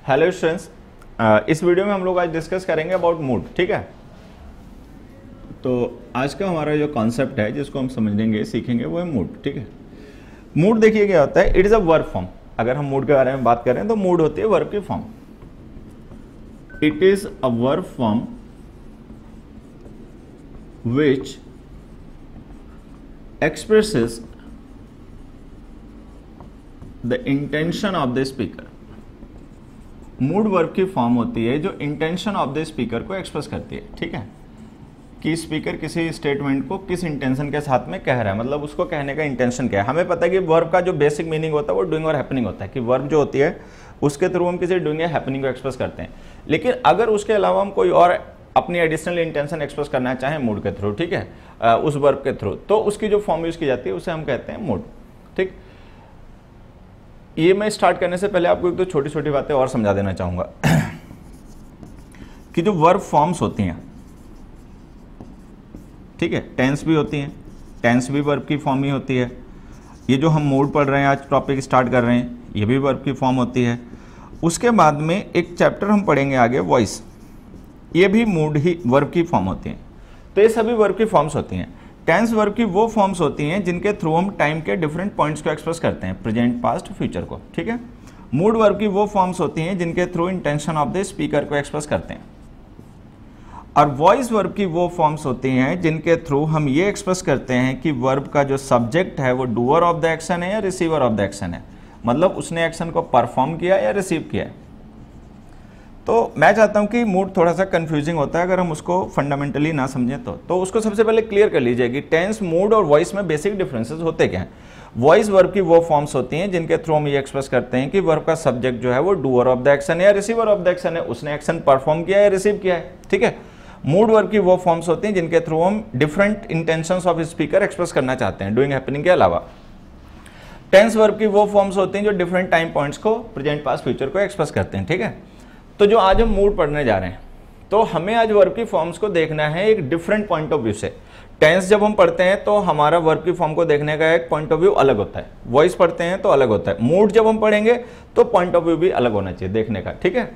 Hello students, इस video में हम लोग आज डिस्कस करेंगे अबाउट मूड। ठीक है, तो आज का हमारा जो कॉन्सेप्ट है जिसको हम समझेंगे सीखेंगे वो है मूड। ठीक है, मूड देखिए क्या होता है, it is a verb form. अगर हम मूड के बारे में बात करें तो मूड होती है वर्ब की form. It is a verb form which expresses the intention of the speaker. Mood verb की फॉर्म होती है जो इंटेंशन ऑफ द स्पीकर को एक्सप्रेस करती है। ठीक है, कि स्पीकर किसी स्टेटमेंट को किस इंटेंशन के साथ में कह रहा है, मतलब उसको कहने का इंटेंशन क्या है। हमें पता है कि वर्ब का जो बेसिक मीनिंग होता है वो डूइंग और हैपनिंग होता है, कि वर्ब जो होती है उसके थ्रू हम किसी डूइंग या हैपनिंग को एक्सप्रेस करते हैं। लेकिन अगर उसके अलावा हम कोई और अपनी एडिशनल इंटेंशन एक्सप्रेस करना चाहें मूड के थ्रू, ठीक है, उस वर्ब के थ्रू, तो उसकी जो फॉर्म यूज की जाती है उसे हम कहते हैं मूड। ठीक, ये मैं स्टार्ट करने से पहले आपको एक तो छोटी छोटी बातें और समझा देना चाहूंगा कि जो वर्ब फॉर्म्स होती हैं, ठीक है, टेंस भी होती हैं, टेंस भी वर्ब की फॉर्म ही होती है। ये जो हम मूड पढ़ रहे हैं, आज टॉपिक स्टार्ट कर रहे हैं, ये भी वर्ब की फॉर्म होती है। उसके बाद में एक चैप्टर हम पढ़ेंगे आगे, वॉइस, ये भी मूड ही वर्ब की फॉर्म होती हैं। तो ये सभी वर्ब की फॉर्म्स होती हैं। टेंस वर्ब की वो फॉर्म्स होती हैं जिनके थ्रू हम टाइम के डिफरेंट पॉइंट्स को एक्सप्रेस करते हैं, प्रेजेंट, पास्ट, फ्यूचर को। ठीक है, मूड वर्ब की वो फॉर्म्स होती हैं जिनके through intention of the speaker को एक्सप्रेस करते हैं। और वॉइस वर्ब की वो फॉर्म्स होती हैं जिनके थ्रू हम ये एक्सप्रेस करते हैं कि वर्ब का जो सब्जेक्ट है वो डूअर ऑफ द एक्शन है या रिसीवर ऑफ द एक्शन है, मतलब उसने एक्शन को परफॉर्म किया या रिसीव किया है। तो मैं चाहता हूं कि मूड थोड़ा सा कंफ्यूजिंग होता है अगर हम उसको फंडामेंटली ना समझें तो उसको सबसे पहले क्लियर कर लीजिए कि टेंस, मूड और वॉइस में बेसिक डिफरेंसेस होते क्या हैं। वॉइस वर्ब की वो फॉर्म्स होती हैं जिनके थ्रू हम ये एक्सप्रेस करते हैं कि वर्ब का सब्जेक्ट जो है वो डूअर ऑफ द एक्शन है या रिसीवर ऑफ द एक्शन है, उसने एक्शन परफॉर्म किया या रिसीव किया है। ठीक है, मूड वर्ब की वो फॉर्म्स होती हैं जिनके थ्रू हम different intentions of speaker express करना चाहते हैं, डूइंग, हैपनिंग के अलावा। टेंस वर्ब की वो फॉर्म्स होती हैं जो डिफरेंट टाइम पॉइंट्स को, प्रेजेंट, पास्ट, फ्यूचर को एक्सप्रेस करते हैं। ठीक है, तो जो आज हम मूड पढ़ने जा रहे हैं, तो हमें आज वर्ब की फॉर्म्स को देखना है एक डिफरेंट पॉइंट ऑफ व्यू से। टेंस जब हम पढ़ते हैं तो हमारा वर्ब की फॉर्म को देखने का एक पॉइंट ऑफ व्यू अलग होता है, वॉइस पढ़ते हैं तो अलग होता है, मूड जब हम पढ़ेंगे तो पॉइंट ऑफ व्यू भी अलग होना चाहिए देखने का। ठीक है,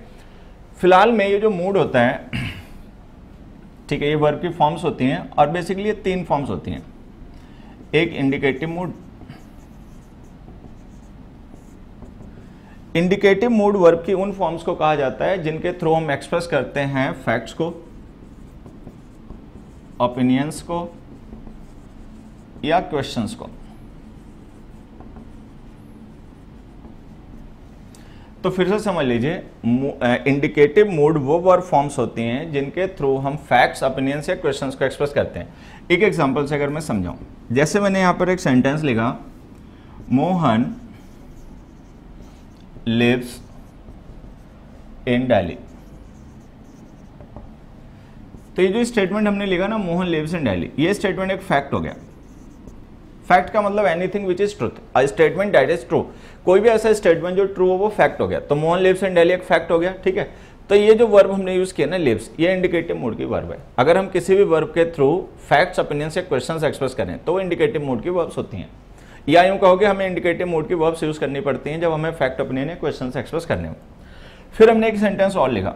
फिलहाल में ये जो मूड होता है, ठीक है, ये वर्ब की फॉर्म्स होती हैं और बेसिकली ये तीन फॉर्म्स होती हैं। एक indicative mood. Indicative mood verb की उन फॉर्म्स को कहा जाता है जिनके थ्रू हम एक्सप्रेस करते हैं फैक्ट्स को, ओपिनियंस को या क्वेश्चंस को। तो फिर से समझ लीजिए, इंडिकेटिव मूड वो वर्ब फॉर्म्स होती हैं जिनके थ्रू हम फैक्ट्स, ओपिनियंस या क्वेश्चंस को एक्सप्रेस करते हैं। एक एग्जांपल से अगर मैं समझाऊं, जैसे मैंने यहां पर एक सेंटेंस लिखा, मोहन lives in Delhi। तो ये जो स्टेटमेंट हमने लिखा ना, मोहन lives in Delhi, ये स्टेटमेंट एक फैक्ट हो गया। फैक्ट का मतलब anything which is truth, a statement that is true. कोई भी ऐसा स्टेटमेंट जो ट्रू हो वो फैक्ट हो गया। तो मोहन लिव्स इन दिल्ली एक फैक्ट हो गया। ठीक है, तो ये जो वर्ब हमने यूज किया ना, लिव्स, ये इंडिकेटिव मूड की वर्ब है। अगर हम किसी भी वर्ब के थ्रू फैक्ट्स, ओपिनियंस या क्वेश्चंस एक्सप्रेस करें तो वो इंडिकेटिव मूड की वर्ब्स होती हैं। या यूं कहोगे हमें इंडिकेटिव मूड की वर्ब्स यूज करनी पड़ती हैं जब हमें फैक्ट, ओपिनियन या क्वेश्चंस एक्सप्रेस करने हो। फिर हमने एक सेंटेंस और लिखा,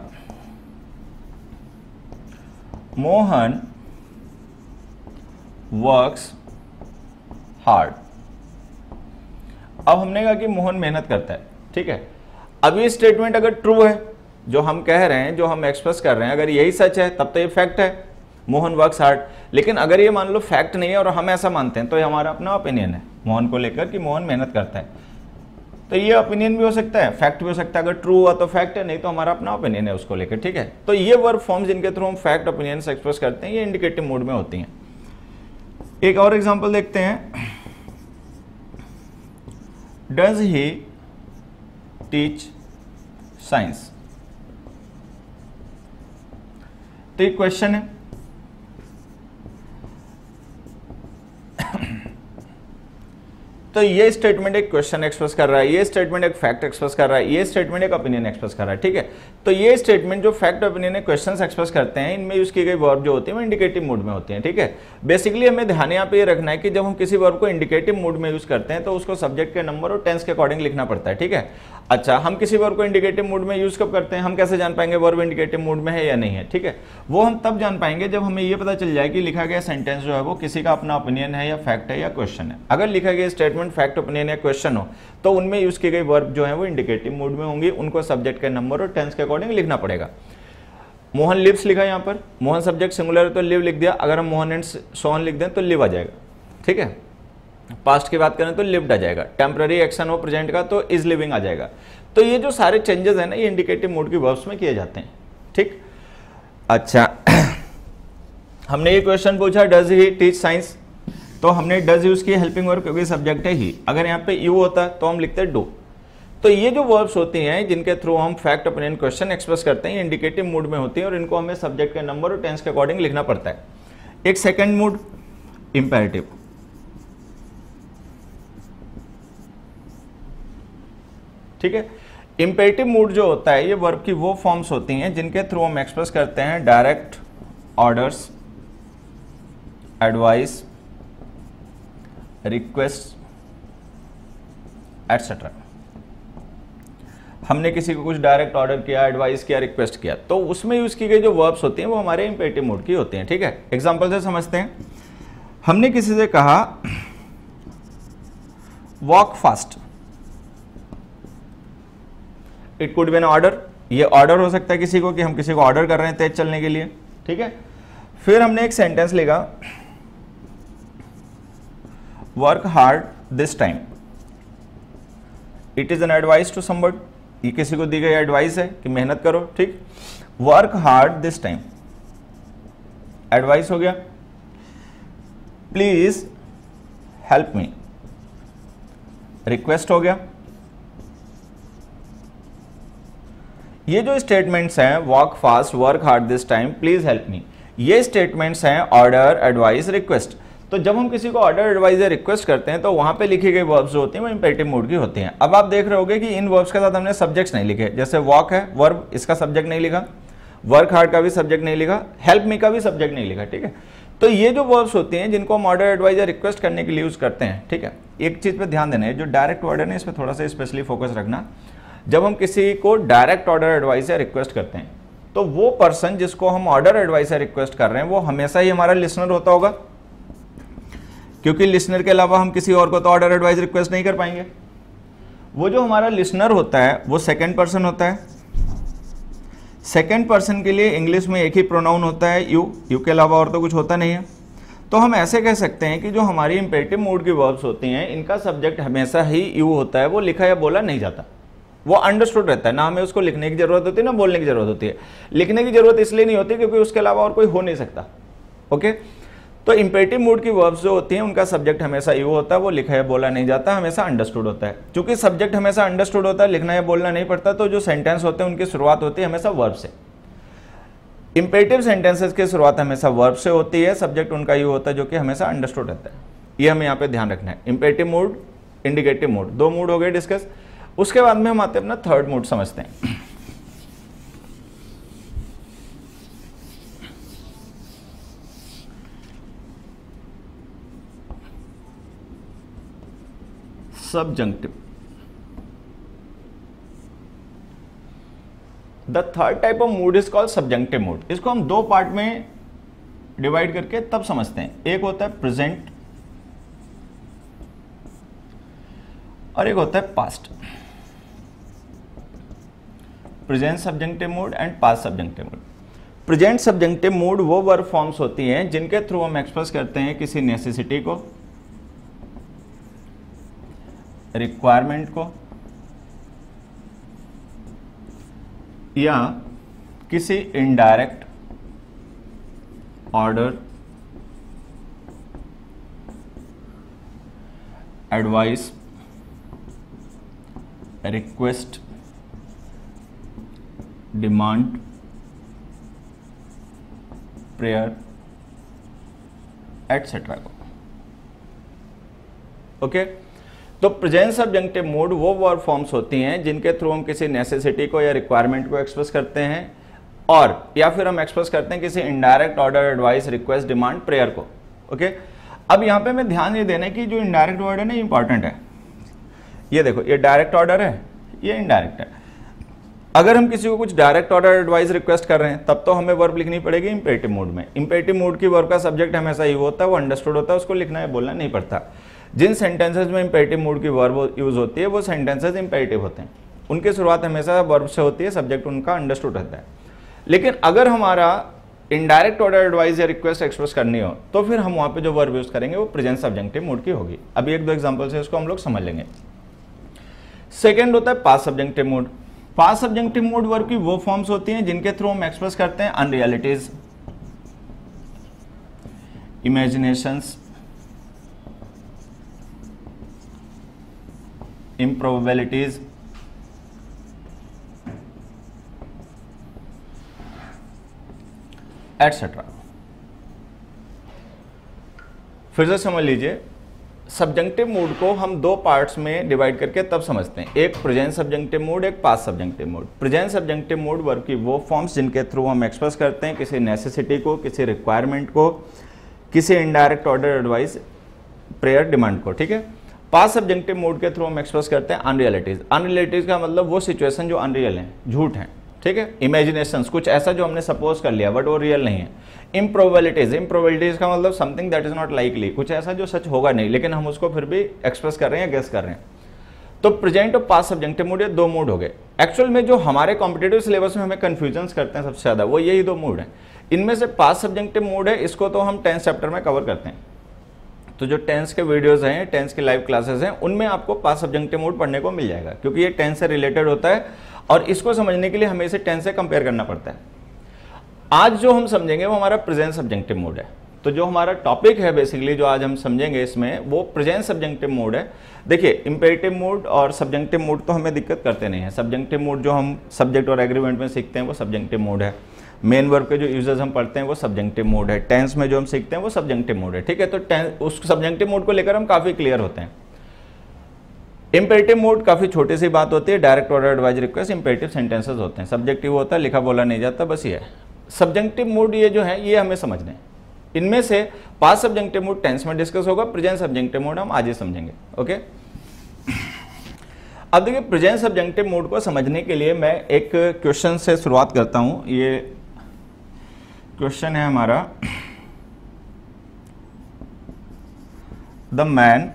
मोहन वर्क्स हार्ड। अब हमने कहा कि मोहन मेहनत करता है। ठीक है, अब ये स्टेटमेंट अगर ट्रू है, जो हम कह रहे हैं, जो हम एक्सप्रेस कर रहे हैं, अगर यही सच है तब तो ये फैक्ट है, मोहन वर्क्स हार्ड। लेकिन अगर ये मान लो फैक्ट नहीं है और हम ऐसा मानते हैं तो ये हमारा अपना ओपिनियन है मोहन को लेकर कि मोहन मेहनत करता है। तो ये ओपिनियन भी हो सकता है, फैक्ट भी हो सकता है। अगर ट्रू हुआ तो फैक्ट है, नहीं तो हमारा अपना ओपिनियन है उसको लेकर। ठीक है, तो ये वर्ब फॉर्म जिनके थ्रू हम फैक्ट, ओपिनियन एक्सप्रेस करते हैं, ये इंडिकेटिव मूड में होती हैं। एक और एग्जांपल देखते हैं, डज ही टीच साइंस। तो एक क्वेश्चन है, तो तो ये स्टेटमेंट एक क्वेश्चन एक्सप्रेस कर रहा है, ये स्टेटमेंट एक फैक्ट एक्सप्रेस कर रहा है, ये स्टेटमेंट एक ओपिनियन एक्सप्रेस कर रहा है, ठीक है। तो ये स्टेटमेंट जो फैक्ट ओपिनियन है क्वेश्चन एक्सप्रेस करते हैं, इनमें यूज की गई वर्ब जो होती है वो इंडिकेटिव मूड में होती है, ठीक है। बेसिकली हमें ध्यान यहाँ पे ये रखना है कि जब हम किसी वर्ब को इंडिकेटिव मूड में यूज करते हैं तो उसको सब्जेक्ट के नंबर और टेंस के अकॉर्डिंग लिखना पड़ता है, ठीक है। अच्छा, हम किसी वर्ब को इंडिकेटिव मूड में यूज कब करते हैं, हम कैसे जान पाएंगे वर्ब इंडिकेटिव मूड में है या नहीं है, ठीक है। वो हम तब जान पाएंगे जब हमें ये पता चल जाए कि लिखा गया सेंटेंस जो है वो किसी का अपना ओपिनियन है या फैक्ट है या क्वेश्चन है। अगर लिखा गया स्टेटमेंट फैक्ट, ओपिनियन या क्वेश्चन हो तो उनमें यूज की गई वर्ब जो है वो इंडिकेटिव मूड में होंगी, उनको सब्जेक्ट के नंबर और टेंस के अकॉर्डिंग लिखना पड़ेगा। मोहन लिव्स लिखा यहाँ पर, मोहन सब्जेक्ट सिंगुलर है तो लिव लिख दिया, अगर हम मोहन एंड सोहन लिख दें तो लिव आ जाएगा, ठीक है। पास्ट की बात करें तो लिव्ड आ जाएगा, टेम्पररी एक्शन हो प्रेजेंट का तो इज लिविंग आ जाएगा। तो ये जो सारे चेंजेस है ना ये इंडिकेटिव मूड की वर्ब्स में किए जाते हैं, ठीक। अच्छा हमने ये क्वेश्चन पूछा डज ही टीच साइंस, तो हमने डज यूज किया हेल्पिंग वर्ब क्योंकि सब्जेक्ट है ही। अगर यहाँ पे यू होता तो हम लिखते डू। तो ये जो वर्ब्स होती हैं जिनके थ्रू हम फैक्ट, ओपिनियन, क्वेश्चन एक्सप्रेस करते हैं इंडिकेटिव मूड में होती हैं और इनको हमें सब्जेक्ट के नंबर और टेंस के अकॉर्डिंग लिखना पड़ता है। एक सेकंड मूड इंपेरेटिव, ठीक है। इंपेरेटिव मूड जो होता है ये वर्ब की वो फॉर्म्स होती हैं जिनके थ्रू हम एक्सप्रेस करते हैं direct orders, advice, request etcetera. हमने किसी को कुछ डायरेक्ट ऑर्डर किया, एडवाइस किया, रिक्वेस्ट किया, तो उसमें यूज की गई जो वर्ब्स होती हैं वो हमारे इंपेरेटिव मूड की होती हैं, ठीक है। एग्जांपल से समझते हैं। हमने किसी से कहा walk fast, it could be an order, ये ऑर्डर हो सकता है किसी को कि हम किसी को ऑर्डर कर रहे हैं तेज चलने के लिए, ठीक है। फिर हमने एक सेंटेंस लिखा work hard this time, it is an advice to somebody, ये किसी को दी गई एडवाइस है कि मेहनत करो, ठीक। Work hard this time advice हो गया। प्लीज हेल्प मी रिक्वेस्ट हो गया। ये जो स्टेटमेंट्स हैं walk fast, work hard this time, please help me, ये स्टेटमेंट्स हैं ऑर्डर, एडवाइस, रिक्वेस्ट। तो जब हम किसी को ऑर्डर, एडवाइस या रिक्वेस्ट करते हैं तो वहां पे लिखी गई वर्ब्स जो होती हैं वो इंपेरेटिव मूड की होती हैं। अब आप देख रहे होगे कि इन वर्ब्स के साथ हमने सब्जेक्ट्स नहीं लिखे, जैसे वॉक है वर्ब, इसका सब्जेक्ट नहीं लिखा, वर्क हार्ड का भी सब्जेक्ट नहीं लिखा, हेल्प मी का भी सब्जेक्ट नहीं लिखा, ठीक है। तो ये जो वर्ब्स होती हैं जिनको हम ऑर्डर, एडवाइस या रिक्वेस्ट करने के लिए यूज करते हैं, ठीक है। एक चीज पे ध्यान देना है, जो डायरेक्ट वर्ड है ना इस पर थोड़ा सा स्पेशली फोकस रखना। जब हम किसी को डायरेक्ट ऑर्डर, एडवाइस या रिक्वेस्ट करते हैं तो वो पर्सन जिसको हम ऑर्डर, एडवाइस या रिक्वेस्ट कर रहे हैं वो हमेशा ही हमारा लिसनर होता होगा, क्योंकि लिसनर के अलावा हम किसी और को तो ऑर्डर, एडवाइस, रिक्वेस्ट नहीं कर पाएंगे। वो जो हमारा लिसनर होता है वो सेकंड पर्सन होता है। सेकंड पर्सन के लिए इंग्लिश में एक ही प्रोनाउन होता है यू, यू के अलावा और तो कुछ होता नहीं है। तो हम ऐसे कह सकते हैं कि जो हमारी इंपेरेटिव मूड की वर्ब्स होती हैं इनका सब्जेक्ट हमेशा ही यू होता है, वो लिखा या बोला नहीं जाता, वो अंडरस्टूड रहता है, ना हमें उसको लिखने की जरूरत होती है ना बोलने की जरूरत होती है। लिखने की जरूरत इसलिए नहीं होती क्योंकि उसके अलावा और कोई हो नहीं सकता, ओके। तो इंपेरेटिव मूड की वर्ब्स जो होती हैं उनका सब्जेक्ट हमेशा यू होता है, वो लिखा या बोला नहीं जाता, हमेशा अंडरस्टूड होता है। क्योंकि सब्जेक्ट हमेशा अंडरस्टूड होता है, लिखना या बोलना नहीं पड़ता, तो जो सेंटेंस होते हैं उनकी शुरुआत होती है हमेशा वर्ब से। इंपेरेटिव सेंटेंसेस की शुरुआत हमेशा वर्ब से होती है, सब्जेक्ट उनका यू होता है जो कि हमेशा अंडरस्टूड रहता है। ये हमें यहाँ पे ध्यान रखना है। इंपेरेटिव मूड, इंडिकेटिव मूड, दो मूड हो गए डिस्कस। उसके बाद में हम आते हैं अपना थर्ड मूड समझते हैं। Subjunctive. The third type of mood is called subjunctive mood. इसको हम दो पार्ट में डिवाइड करके तब समझते हैं। एक होता है प्रेजेंट और एक होता है past. Present subjunctive mood and past subjunctive mood. Present subjunctive mood वो वर्ब फॉर्म्स होती हैं जिनके थ्रू हम एक्सप्रेस करते हैं किसी नेसेसिटी को, रिक्वायरमेंट को या किसी indirect order, advice, request, demand, prayer etcetera को, ओके। तो प्रेजेंट सब्जेक्टिव मूड वो वर्ब फॉर्म्स होती हैं जिनके थ्रू हम किसी नेसेसिटी को या रिक्वायरमेंट को एक्सप्रेस करते हैं, और या फिर हम एक्सप्रेस करते हैं किसी indirect order, advice, request, demand, prayer को। ओके, अब यहाँ पे मैं ध्यान ये देना कि जो इनडायरेक्ट वर्ड है ना, इंपॉर्टेंट है। ये देखो, ये डायरेक्ट ऑर्डर है, ये इनडायरेक्ट है। अगर हम किसी को कुछ डायरेक्ट ऑर्डर, एडवाइस, रिक्वेस्ट कर रहे हैं तब तो हमें वर्ब लिखनी पड़ेगी इंपेरेटिव मूड में। इंपेरेटिव मूड की वर्ब का सब्जेक्ट हमेशा ही होता है, वो अंडरस्टूड होता है, उसको लिखना या बोलना नहीं पड़ता। जिन सेंटेंसेज में इंपेरेटिव मूड की वर्ब यूज होती है वो सेंटेंसेज इंपेरेटिव होते हैं, उनकी शुरुआत हमेशा वर्ब से होती है, सब्जेक्ट उनका अंडरस्टूड रहता है। लेकिन अगर हमारा इनडायरेक्ट ऑर्डर, एडवाइस या रिक्वेस्ट एक्सप्रेस करनी हो तो फिर हम वहां पे जो वर्ब यूज करेंगे वो प्रेजेंट सब्जेक्टिव मूड की होगी। अभी एक दो एग्जांपल से इसको हम लोग समझ लेंगे। सेकंड होता है past subjective mood. Past subjective mood verb की वो फॉर्म्स होती हैं जिनके थ्रू हम एक्सप्रेस करते हैं अनरियलिटीज, इमेजिनेशंस, improbabilities, एटसेट्रा। फिर से समझ लीजिए, सब्जेक्टिव मूड को हम दो पार्ट्स में डिवाइड करके तब समझते हैं, एक प्रेजेंट सब्जेक्टिव मूड, एक past subjective mood. Present subjunctive mood verb की वो फॉर्म्स जिनके थ्रू हम एक्सप्रेस करते हैं किसी नेसेसिटी को, किसी रिक्वायरमेंट को, किसी indirect order, advice, prayer, demand को। ठीक है, पास्ट सब्जेक्टिव मूड के थ्रू हम एक्सप्रेस करते हैं अनरियलिटीज। अनरियलिटीज का मतलब वो सिचुएशन जो अनरियल है, झूठ है। ठीक है, इमेजिनेशंस, कुछ ऐसा जो हमने सपोज कर लिया बट वो रियल नहीं है। इम्प्रोबेबिलिटीज, इम्प्रोबेबिलिटीज का मतलब something that is not likely, कुछ ऐसा जो सच होगा नहीं लेकिन हम उसको फिर भी एक्सप्रेस कर रहे हैं या गेस कर रहे हैं। तो प्रेजेंट और पास्ट सब्जेक्टिव मूड, ये दो मूड हो गए। एक्चुअल में जो हमारे कॉम्पिटेटिव सिलेबस में हमें कंफ्यूजन करते हैं सबसे ज्यादा, वो यही दो मूड है। इनमें से पास्ट सब्जेक्टिव मूड है, इसको तो हम 10th चैप्टर में कवर करते हैं। तो जो 10th के वीडियोस हैं, 10th के लाइव क्लासेस हैं, उनमें आपको पास्ट सब्जेक्टिव मूड पढ़ने को मिल जाएगा, क्योंकि ये 10th से रिलेटेड होता है और इसको समझने के लिए हमें इसे 10th से कंपेयर करना पड़ता है। आज जो हम समझेंगे वो हमारा प्रेजेंट सब्जेक्टिव मूड है। तो जो हमारा टॉपिक है बेसिकली, जो आज हम समझेंगे इसमें, वो प्रेजेंट सब्जेक्टिव मूड है। देखिए, इंपेरेटिव मूड और सब्जेक्टिव मूड तो हमें दिक्कत करते नहीं है। सब्जेक्टिव मूड जो हम सब्जेक्ट और एग्रीमेंट में सीखते हैं वो सब्जेक्टिव मूड है। मेन वर्ब के जो यूजेस हम पढ़ते हैं वो सब्जेक्टिव मूड है। टेंस में जो हम सीखते हैं वो सब्जेक्टिव मूड है। ठीक है, तो उस सब्जेक्टिव मूड को लेकर हम काफी क्लियर होते हैं। इंपेरेटिव मूड काफी छोटी सी बात होती है, direct order, advice, request, imperative sentences होते हैं। सब्जेक्टिव होता है, लिखा बोला नहीं जाता, बस ये है। सब्जेक्टिव मूड ये जो है ये हमें समझने हैं। इनमें से पास्ट सब्जेक्टिव मूड टेंस में डिस्कस होगा, प्रेजेंट सब्जेक्टिव मूड हम आज ही समझेंगे। ओके, अब देखिए, प्रेजेंट सब्जेक्टिव मूड को समझने के लिए मैं एक क्वेश्चन से शुरुआत करता हूं। ये क्वेश्चन है हमारा, the man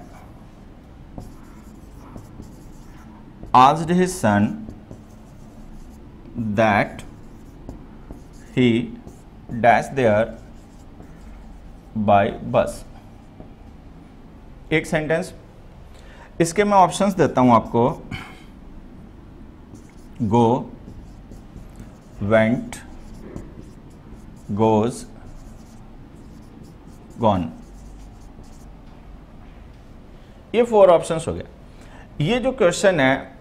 asked his son that he dash there by bus। एक सेंटेंस, इसके मैं ऑप्शंस देता हूं आपको। गो, वेंट, गोज, गॉन। ये 4 ऑप्शंस हो गए। ये जो क्वेश्चन है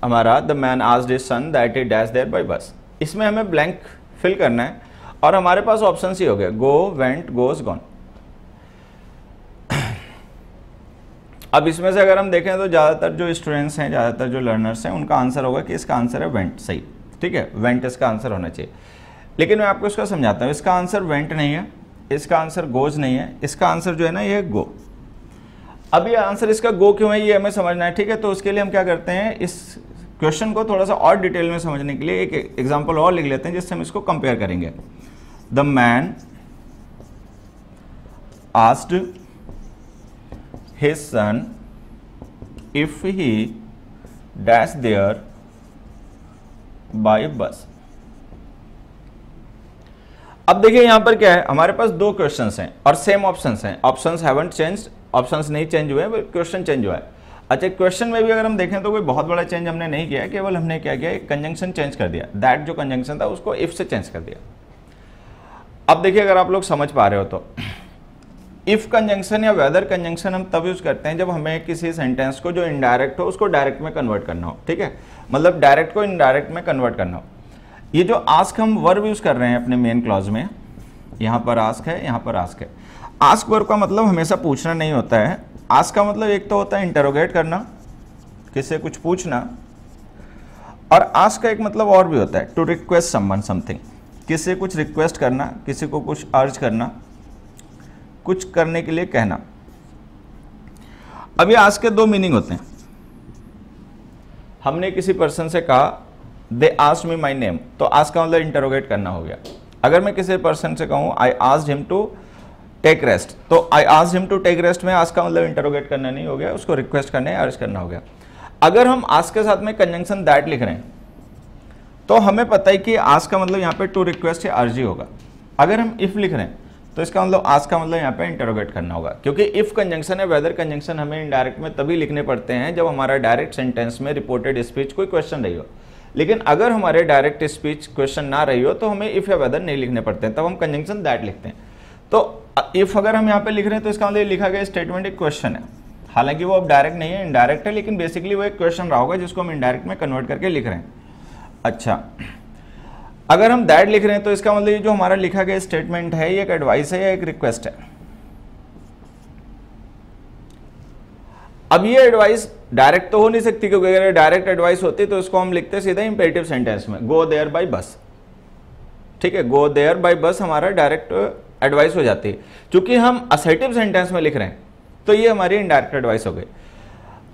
हमारा, the man asked his son that he dash there by bus, इसमें हमें ब्लैंक फिल करना है और हमारे पास ऑप्शन ही हो गए, गो, वेंट, गोज, गॉन। अब इसमें से अगर हम देखें तो ज़्यादातर जो स्टूडेंट्स हैं, ज़्यादातर जो लर्नर्स हैं, उनका आंसर होगा कि इसका आंसर है वेंट। सही, ठीक है, वेंट इसका आंसर होना चाहिए। लेकिन मैं आपको इसका समझाता हूँ, इसका आंसर वेंट नहीं है, इसका आंसर गोज नहीं है, इसका आंसर जो है ना ये है गो। अब ये आंसर इसका गो क्यों है ये हमें समझना है। ठीक है, तो उसके लिए हम क्या करते हैं, इस क्वेश्चन को थोड़ा सा और डिटेल में समझने के लिए एक एग्जांपल और लिख लेते हैं जिससे हम इसको कंपेयर करेंगे। The man asked his son if he dash there by bus. अब देखिए यहां पर क्या है, हमारे पास 2 क्वेश्चंस हैं और सेम ऑप्शंस हैं। ऑप्शंस हैवंट चेंज्ड, ऑप्शंस नहीं चेंज हुए, क्वेश्चन चेंज हुआ है। अच्छा, क्वेश्चन में भी अगर हम देखें तो कोई बहुत बड़ा चेंज हमने नहीं किया, केवल हमने क्या किया, कंजंक्शन चेंज कर दिया। दैट जो कंजंक्शन था उसको इफ से चेंज कर दिया। अब देखिए, अगर आप लोग समझ पा रहे हो तो इफ कंजंक्शन या वेदर कंजंक्शन हम तब यूज करते हैं जब हमें किसी सेंटेंस को जो इनडायरेक्ट हो उसको डायरेक्ट में कन्वर्ट करना हो। ठीक है, मतलब डायरेक्ट को इनडायरेक्ट में कन्वर्ट करना हो। ये जो आस्क हम वर्ब यूज कर रहे हैं अपने मेन क्लॉज में, यहां पर आस्क है, यहां पर आस्क है। आस्क वर्ब का मतलब हमेशा पूछना नहीं होता है। आस्क का मतलब एक तो होता है इंटरोगेट करना, किससे कुछ पूछना, और आस्क का एक मतलब और भी होता है टू रिक्वेस्ट समवन समथिंग, किससे कुछ रिक्वेस्ट करना, किसी को कुछ अर्ज करना, कुछ करने के लिए कहना। अब ये आस्क के दो मीनिंग होते हैं। हमने किसी पर्सन से कहा they asked me my name, तो आस्क का मतलब इंटरोगेट करना हो गया। अगर मैं किसी पर्सन से कहूँ I asked him to take rest, तो I asked him to take rest में आस्क का मतलब इंटरोगेट करना नहीं हो गया, उसको रिक्वेस्ट करना है, अर्ज करना हो गया। अगर हम आस्क के साथ में कंजंक्शन दैट लिख रहे हैं तो हमें पता है कि आस्क का मतलब यहाँ पे टू रिक्वेस्ट या अर्ज ही होगा। अगर हम इफ लिख रहे हैं तो इसका मतलब आस्क का मतलब यहाँ पे इंटरोगेट करना होगा, क्योंकि इफ कंजंक्शन है वेदर कंजंक्शन हमें इनडायरेक्ट में तभी लिखने पड़ते हैं जब हमारा डायरेक्ट सेंटेंस में रिपोर्टेड स्पीच कोई क्वेश्चन रही हो। लेकिन अगर हमारे डायरेक्ट स्पीच क्वेश्चन ना रही हो तो हमें इफ या वेदर नहीं लिखने पड़ते हैं, तब हम कंजंक्शन दैट लिखते हैं। तो इफ अगर हम यहाँ पे लिख रहे हैं तो इसका मतलब लिखा गया स्टेटमेंट एक क्वेश्चन है, हालांकि वो अब डायरेक्ट नहीं है, इनडायरेक्ट है, लेकिन बेसिकली वो एक क्वेश्चन रहा होगा जिसको हम इनडायरेक्ट में कन्वर्ट करके लिख रहे हैं। अच्छा, अगर हम दैट लिख रहे हैं तो इसका मतलब ये जो हमारा लिखा गया स्टेटमेंट है ये एक एडवाइस है या एक रिक्वेस्ट है। अब ये एडवाइस डायरेक्ट तो हो नहीं सकती, क्योंकि अगर डायरेक्ट एडवाइस होती तो इसको हम लिखते सीधा इंपेरेटिव सेंटेंस में, गो देयर बाय बस। ठीक है, गो देयर बाय बस हमारा डायरेक्ट एडवाइस हो जाती है। क्योंकि हम असर्टिव सेंटेंस में लिख रहे हैं तो ये हमारी इनडायरेक्ट एडवाइस हो गई।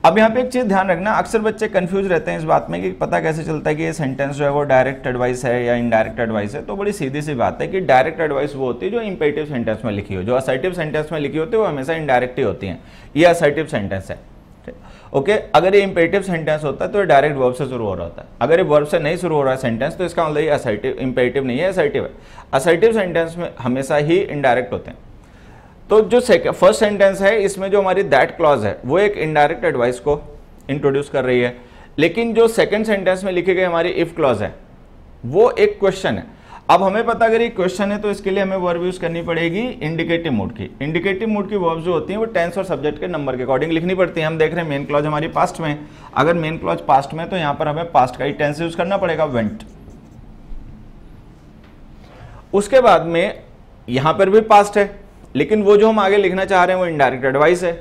अब यहाँ पे एक चीज़ ध्यान रखना, अक्सर बच्चे कंफ्यूज रहते हैं इस बात में कि पता कैसे चलता है कि ये सेंटेंस जो है वो डायरेक्ट एडवाइस है या इनडायरेक्ट एडवाइस है। तो बड़ी सीधी सी बात है कि डायरेक्ट एडवाइस वो होती है जो इंपेरेटिव सेंटेंस में लिखी हो, जो असर्टिव सेंटेंस में लिखी होती है वो हमेशा इनडायरेक्ट ही होती हैं। ये असर्टिव सेंटेंस है, ओके। अगर ये इंपेरेटिव सेंटेंस होता है तो ये डायरेक्ट वर्ब से शुरू हो रहा होता है। अगर ये वर्ब से नहीं शुरू हो रहा है सेंटेंस तो इसका मतलब ये असर्टिव, इंपेरेटिव नहीं है, असर्टिव है। असर्टिव सेंटेंस में हमेशा ही इनडायरेक्ट होते हैं। तो जो फर्स्ट सेंटेंस है इसमें जो हमारी दैट क्लॉज है वो एक इनडायरेक्ट एडवाइस को इंट्रोड्यूस कर रही है, लेकिन जो सेकंड सेंटेंस में लिखी गई हमारी इफ क्लॉज है वो एक क्वेश्चन है। अब हमें पता अगर ये क्वेश्चन है तो इसके लिए हमें वर्ब यूज करनी पड़ेगी इंडिकेटिव मूड की। इंडिकेटिव मूड की वर्ब जो होती है वो टेंस और सब्जेक्ट के नंबर के अकॉर्डिंग लिखनी पड़ती है। हम देख रहे हैं मेन क्लॉज हमारी पास्ट में, अगर मेन क्लॉज पास्ट में तो यहाँ पर हमें पास्ट का ही टेंस यूज करना पड़ेगा, वेंट। उसके बाद में यहाँ पर भी पास्ट है, लेकिन वो जो हम आगे लिखना चाह रहे हैं वो इनडायरेक्ट एडवाइस है।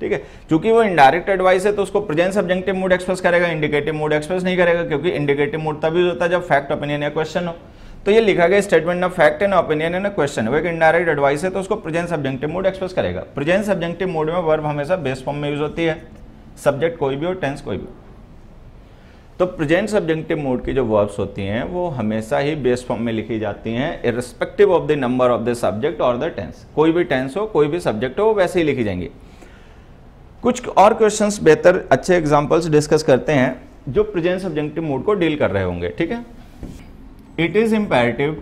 ठीक है, क्योंकि वो इनडायरेक्ट एडवाइस है तो उसको प्रेजेंट सब्जेक्टिव मूड एक्सप्रेस करेगा, इंडिकेटिव मूड एक्सप्रेस नहीं करेगा, क्योंकि इंडिकेटिव मूड तभी होता है जब फैक्ट, ओपिनियन या क्वेश्चन हो। तो ये लिखा गया स्टेटमेंट ना फैक्ट है ना ओपिनियन है ना क्वेश्चन है, वो एक इनडायरेक्ट एडवाइस है तो उसको प्रेजेंट सब्जेक्टिव मूड एक्सप्रेस करेगा। प्रेजेंट सब्जेक्टिव मूड में वर्ब हमेशा बेस फॉर्म में यूज होती है, सब्जेक्ट कोई भी हो, टेंस कोई भी हो। तो प्रेजेंट सब्जेक्टिव मूड की जो वर्ब्स होती हैं वो हमेशा ही बेस फॉर्म में लिखी जाती हैं, irrespective of the number of the subject और द टेंस। कोई भी टेंस हो, कोई भी सब्जेक्ट हो, वो वैसे ही लिखी जाएंगी। कुछ और क्वेश्चंस बेहतर अच्छे एग्जांपल्स डिस्कस करते हैं जो प्रेजेंट सब्जेक्टिव मूड को डील कर रहे होंगे। ठीक है, it is imperative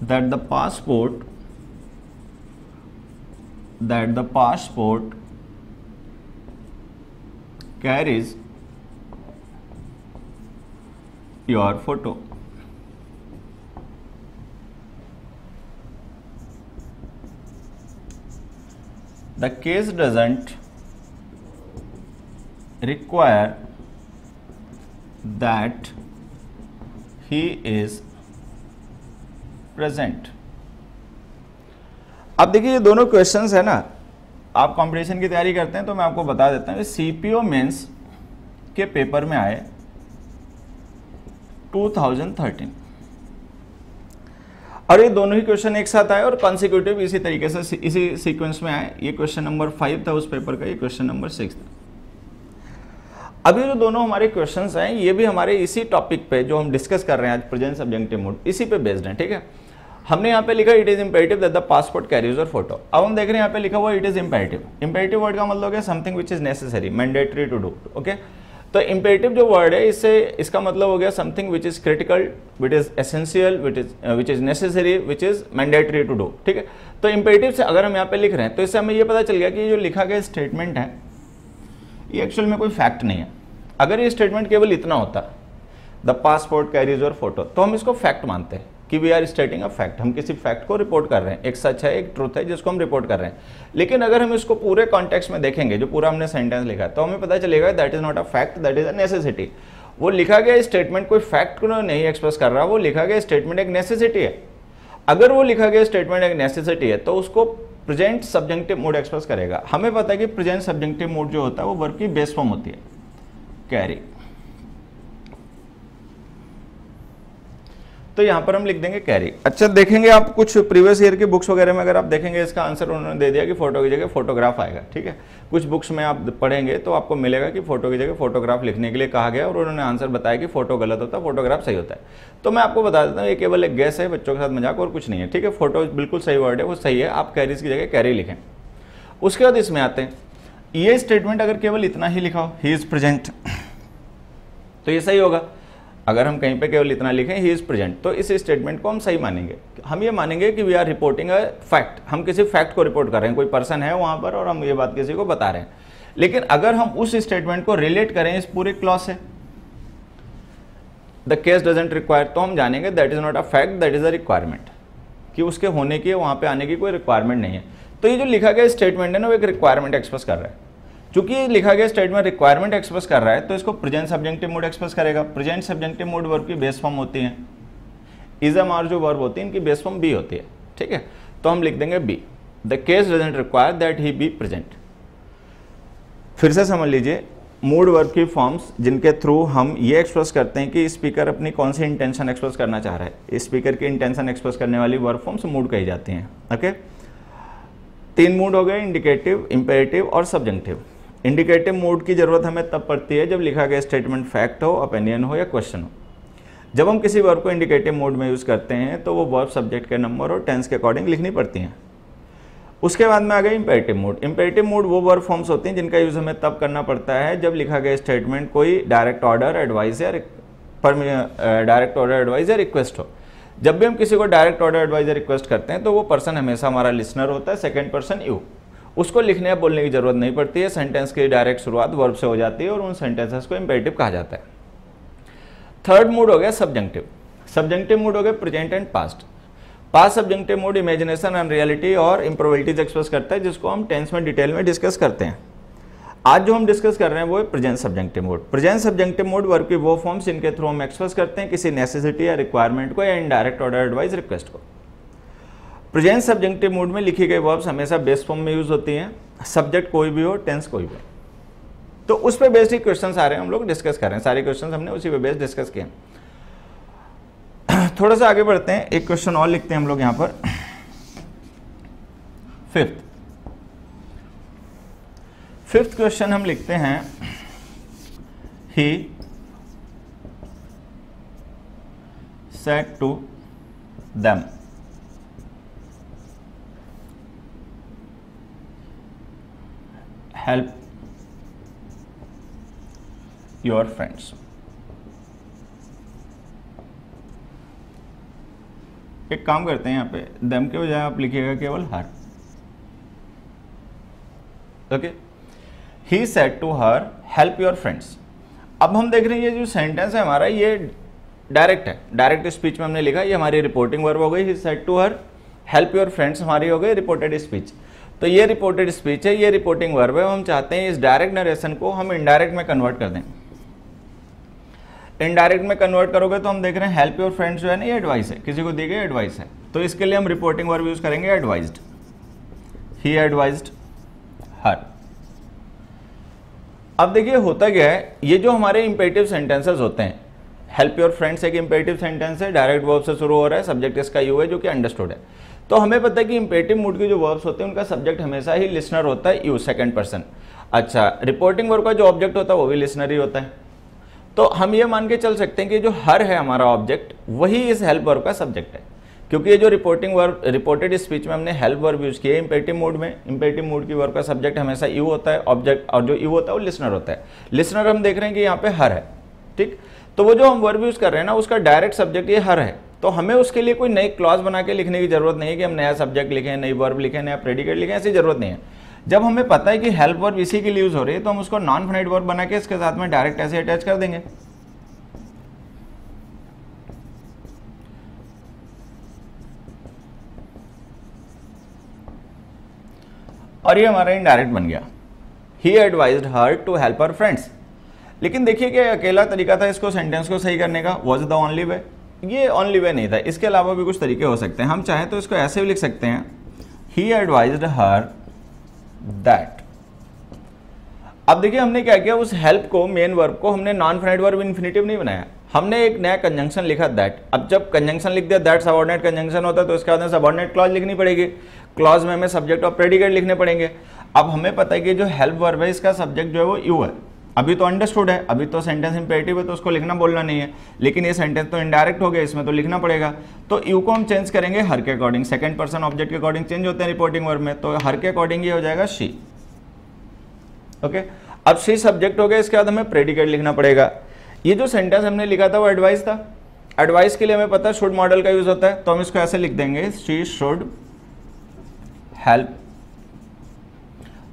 that the passport carries your photo. The case doesn't require that he is present। अब देखिए ये दोनों क्वेश्चंस है ना, आप कंपटीशन की तैयारी करते हैं तो मैं आपको बता देता हूँ, सीपीओ मेंस के पेपर में आए 2013 और ये दोनों ही क्वेश्चन एक साथ आए और कॉन्सिक्यूटिव इसी तरीके से इसी सीक्वेंस में आए। ये क्वेश्चन नंबर 5 था उस पेपर का, ये क्वेश्चन नंबर 6 था। अभी जो दोनों हमारे क्वेश्चंस हैं ये भी हमारे इसी टॉपिक पे जो हम डिस्कस कर रहे हैं आज, प्रेजेंट सब्जेक्टिव मूड, इसी पे बेस्ड है। ठीक है, हमने यहाँ पे लिखा it is imperative that the passport carries your photo. अब हम देख रहे हैं यहाँ पे लिखा हुआ it is imperative. Imperative word का मतलब है something which is necessary, mandatory to do. Okay, तो इंपेरेटिव जो वर्ड है इसका मतलब हो गया something which is critical, which is essential, which is necessary, which is mandatory to do. ठीक है, तो इंपेरेटिव से अगर हम यहाँ पे लिख रहे हैं तो इससे हमें ये पता चल गया कि ये जो लिखा गया स्टेटमेंट है ये एक्चुअल में कोई फैक्ट नहीं है। अगर ये स्टेटमेंट केवल इतना होता, the passport carries your photo, तो हम इसको फैक्ट मानते हैं कि we are stating a fact, हम किसी फैक्ट को रिपोर्ट कर रहे हैं, एक सच है, एक ट्रूथ है जिसको हम रिपोर्ट कर रहे हैं। लेकिन अगर हम इसको पूरे कॉन्टेक्स्ट में देखेंगे, जो पूरा हमने सेंटेंस लिखा है, तो हमें पता चलेगा that is not a fact, that is a necessity. वो लिखा गया स्टेटमेंट कोई फैक्ट को नहीं एक्सप्रेस कर रहा, वो लिखा गया स्टेटमेंट एक नेसेसिटी है। अगर वो लिखा गया स्टेटमेंट एक नेसेसिटी है तो उसको प्रेजेंट सब्जेक्टिव मोड एक्सप्रेस करेगा। हमें पता है कि प्रेजेंट सब्जेक्टिव मोड जो होता है वो वर्ब की बेस फॉर्म होती है, कैरी। तो यहां पर हम लिख देंगे कैरी। अच्छा, देखेंगे आप कुछ प्रीवियस ईयर की बुक्स वगैरह में अगर आप देखेंगे इसका आंसर उन्होंने दे दिया कि फोटो की जगह फोटोग्राफ आएगा। ठीक है, कुछ बुक्स में आप पढ़ेंगे तो आपको मिलेगा कि फोटो की जगह फोटोग्राफ लिखने के लिए कहा गया और उन्होंने आंसर बताया कि फोटो गलत होता है, फोटोग्राफ सही होता है। तो मैं आपको बता देता हूँ, ये केवल एक गेस है, बच्चों के साथ मजाक और कुछ नहीं है। ठीक है, फोटो बिल्कुल सही वर्ड है, वो सही है, आप कैरीज की जगह कैरी लिखें। उसके बाद इसमें आते हैं, ये स्टेटमेंट अगर केवल इतना ही लिखा हो, ही इज प्रेजेंट, तो ये सही होगा। अगर हम कहीं पे केवल इतना लिखें ही इज प्रेजेंट, तो इस स्टेटमेंट को हम सही मानेंगे। हम ये मानेंगे कि we are reporting a fact, हम किसी फैक्ट को रिपोर्ट कर रहे हैं, कोई पर्सन है वहां पर और हम ये बात किसी को बता रहे हैं। लेकिन अगर हम उस स्टेटमेंट को रिलेट करें इस पूरे क्लॉज से, द केस डजंट रिक्वायर, तो हम जानेंगे that is not a fact, that is a requirement, कि उसके होने की, वहां पे आने की कोई रिक्वायरमेंट नहीं है। तो ये जो लिखा गया स्टेटमेंट है ना, वो एक रिक्वायरमेंट एक्सप्रेस कर रहा है। चूंकि ये लिखा गया स्टेटमेंट रिक्वायरमेंट एक्सप्रेस कर रहा है तो इसको प्रेजेंट सब्जेक्टिव मोड एक्सप्रेस करेगा। प्रेजेंट सब्जेक्टिव मोड वर्ब की बेस फॉर्म होती है, इज एम आर जो वर्ब होती है इनकी बेस फॉर्म बी होती है। ठीक है, तो हम लिख देंगे be, the case doesn't require that he be present. फिर से समझ लीजिए, मूड वर्ब की फॉर्म्स जिनके थ्रू हम ये एक्सप्रेस करते हैं कि स्पीकर अपनी कौन सी इंटेंशन एक्सप्रेस करना चाह रहा है, स्पीकर की इंटेंशन एक्सप्रेस करने वाली वर्ब फॉर्म्स मूड कही जाती हैं। ओके, 3 मूड हो गए, इंडिकेटिव, इंपेरेटिव और सब्जेक्टिव। इंडिकेटिव मूड की जरूरत हमें तब पड़ती है जब लिखा गया स्टेटमेंट फैक्ट हो, ओपिनियन हो या क्वेश्चन हो। जब हम किसी वर्ब को इंडिकेटिव मोड में यूज करते हैं तो वो वर्ब सब्जेक्ट के नंबर और टेंस के अकॉर्डिंग लिखनी पड़ती हैं। उसके बाद में आ गया इंपेरेटिव मोड। इंपेरेटिव मोड वो वर्ब फॉर्म्स होती हैं जिनका यूज हमें तब करना पड़ता है जब लिखा गया स्टेटमेंट कोई डायरेक्ट ऑर्डर, एडवाइस या रिक्वेस्ट हो। जब भी हम किसी को डायरेक्ट ऑर्डर, एडवाइस या रिक्वेस्ट करते हैं तो वो पर्सन हमेशा हमारा लिसनर होता है, सेकंड पर्सन यू। उसको लिखने या बोलने की जरूरत नहीं पड़ती है, सेंटेंस की डायरेक्ट शुरुआत वर्ब से हो जाती है और उन सेंटेंसेस को इंपेरेटिव कहा जाता है। थर्ड मूड हो गया सब्जेक्टिव। सब्जेक्टिव मूड हो गया present and past. Past subjective mood imagination, unreality और इम्प्रोबेबिलिटीज एक्सप्रेस करता है, जिसको हम टेंस में डिटेल में डिस्कस करते हैं। आज जो हम डिस्कस कर रहे हैं वो है present subjunctive mood. Present subjunctive mood verb की वो फॉर्म्स जिनके थ्रू हम एक्सप्रेस करते हैं किसी नेसेसिटी या रिक्वायरमेंट को या इनडायरेक्ट ऑर्डर, एडवाइस, रिक्वेस्ट को। प्रेजेंट सब्जेक्टिव मूड में लिखी गई वर्ब्स हमेशा बेस फॉर्म में यूज होती हैं, सब्जेक्ट कोई भी हो, टेंस कोई भी हो। तो उस पे बेस्ड ही क्वेश्चंस आ रहे हैं, हम लोग डिस्कस कर रहे हैं, सारे क्वेश्चंस हमने उसी पे बेस्ड डिस्कस किए। थोड़ा सा आगे बढ़ते हैं, एक क्वेश्चन और लिखते हैं हम लोग यहां पर। फिफ्थ क्वेश्चन हम लिखते हैं, he said to them, help your friends. एक काम करते हैं, यहाँ पे देम के बजाय आप लिखिएगा केवल her. Okay, he said to her help your friends. अब हम देख रहे हैं ये जो सेंटेंस है हमारा ये डायरेक्ट है, डायरेक्ट स्पीच में हमने लिखा, ये हमारी रिपोर्टिंग वर्ब हो गई। He said to her help your friends हमारी हो गई रिपोर्टेड स्पीच। तो ये रिपोर्टेड स्पीच है, ये रिपोर्टिंग वर्ब है। हम चाहते हैं इस डायरेक्ट नरेशन को हम इनडायरेक्ट में कन्वर्ट कर दें। इनडायरेक्ट में कन्वर्ट करोगे तो हम देख रहे हैं हेल्प योर फ्रेंड्स जो है ना, ये एडवाइस है, किसी को दी गई एडवाइस है। तो इसके लिए हम रिपोर्टिंग वर्ब यूज करेंगे एडवाइज्ड। ही एडवाइज्ड हर। अब देखिए होता क्या है, ये जो हमारे इंपेरेटिव सेंटेंसेस होते हैं, हेल्प योर फ्रेंड्स एक इंपेरेटिव सेंटेंस है, डायरेक्ट वर्ब से शुरू हो रहा है, सब्जेक्ट इसका यू है जो कि अंडरस्टूड है। तो हमें पता है कि इंपेरेटिव मूड के जो वर्ब्स होते हैं उनका सब्जेक्ट हमेशा ही लिसनर होता है, यू, सेकंड पर्सन। अच्छा, रिपोर्टिंग वर्ब का जो ऑब्जेक्ट होता है वो भी लिसनर ही होता है। तो हम ये मान के चल सकते हैं कि जो हर है हमारा ऑब्जेक्ट वही इस हेल्प वर्ब का सब्जेक्ट है, क्योंकि ये जो रिपोर्टिंग वर्ब, रिपोर्टेड स्पीच में हमने हेल्प वर्ब यूज किया है इंपेरेटिव मूड में। इंपेरेटिव मूड की वर्ब का सब्जेक्ट हमेशा यू होता है, ऑब्जेक्ट, और जो यू होता है वो लिसनर होता है। लिसनर हम देख रहे हैं कि यहाँ पे हर है, ठीक। तो वो जो हम वर्ब यूज कर रहे हैं ना, उसका डायरेक्ट सब्जेक्ट ये हर है। तो हमें उसके लिए कोई नई क्लॉज बना के लिखने की जरूरत नहीं है कि हम नया सब्जेक्ट लिखें, नई वर्ब लिखें, नया प्रेडिकेट लिखें, ऐसी जरूरत नहीं है। जब हमें पता है कि हेल्प वर्ब इसी के लिए यूज हो रही है तो हम उसको नॉन फाइनाइट वर्ब बना के इसके साथ में डायरेक्ट ऐसे अटैच कर देंगे। और ये हमारा इनडायरेक्ट बन गया, he advised her to help her friends. लेकिन देखिए कि अकेला तरीका था इसको सेंटेंस को सही करने का, वाज द ओनली वे। ये ओनली वे नहीं था, इसके अलावा भी कुछ तरीके हो सकते हैं। हम चाहें तो इसको ऐसे भी लिख सकते हैं, ही एडवाइज्ड हर दैट। अब देखिए हमने क्या किया, उस हेल्प को, मेन वर्ब को हमने नॉन फाइनाइट वर्ब इन्फिनिटिव नहीं बनाया, हमने एक नया कंजंक्शन लिखा दैट। अब जब कंजंक्शन लिख दिया, दैट सबऑर्डिनेट कंजंक्शन होता है, तो इसके बाद सबऑर्डिनेट क्लॉज लिखनी पड़ेगी। क्लॉज में हमें सब्जेक्ट और प्रेडिकेट लिखने पड़ेंगे। अब हमें पता है कि जो हेल्प वर्ब है इसका सब्जेक्ट जो है वो यू है। अभी तो अंडरस्टूड है, अभी तो सेंटेंस इंपेरेटिव है, तो उसको लिखना बोलना नहीं है, लेकिन ये सेंटेंस तो इनडायरेक्ट हो गया, इसमें तो लिखना पड़ेगा। तो यू को हम चेंज करेंगे हर के अकॉर्डिंग, सेकंड पर्सन ऑब्जेक्ट के अकॉर्डिंग चेंज होते हैं रिपोर्टिंग वर्ब में, तो हर के अकॉर्डिंग ये हो जाएगा शी। ओके, अब शी सब्जेक्ट हो गया, इसके बाद हमें प्रेडिकेट लिखना पड़ेगा। ये जो सेंटेंस हमने लिखा था वो एडवाइस था। एडवाइस के लिए हमें पता है शुड मॉडल का यूज होता है, तो हम इसको ऐसे लिख देंगे, she should help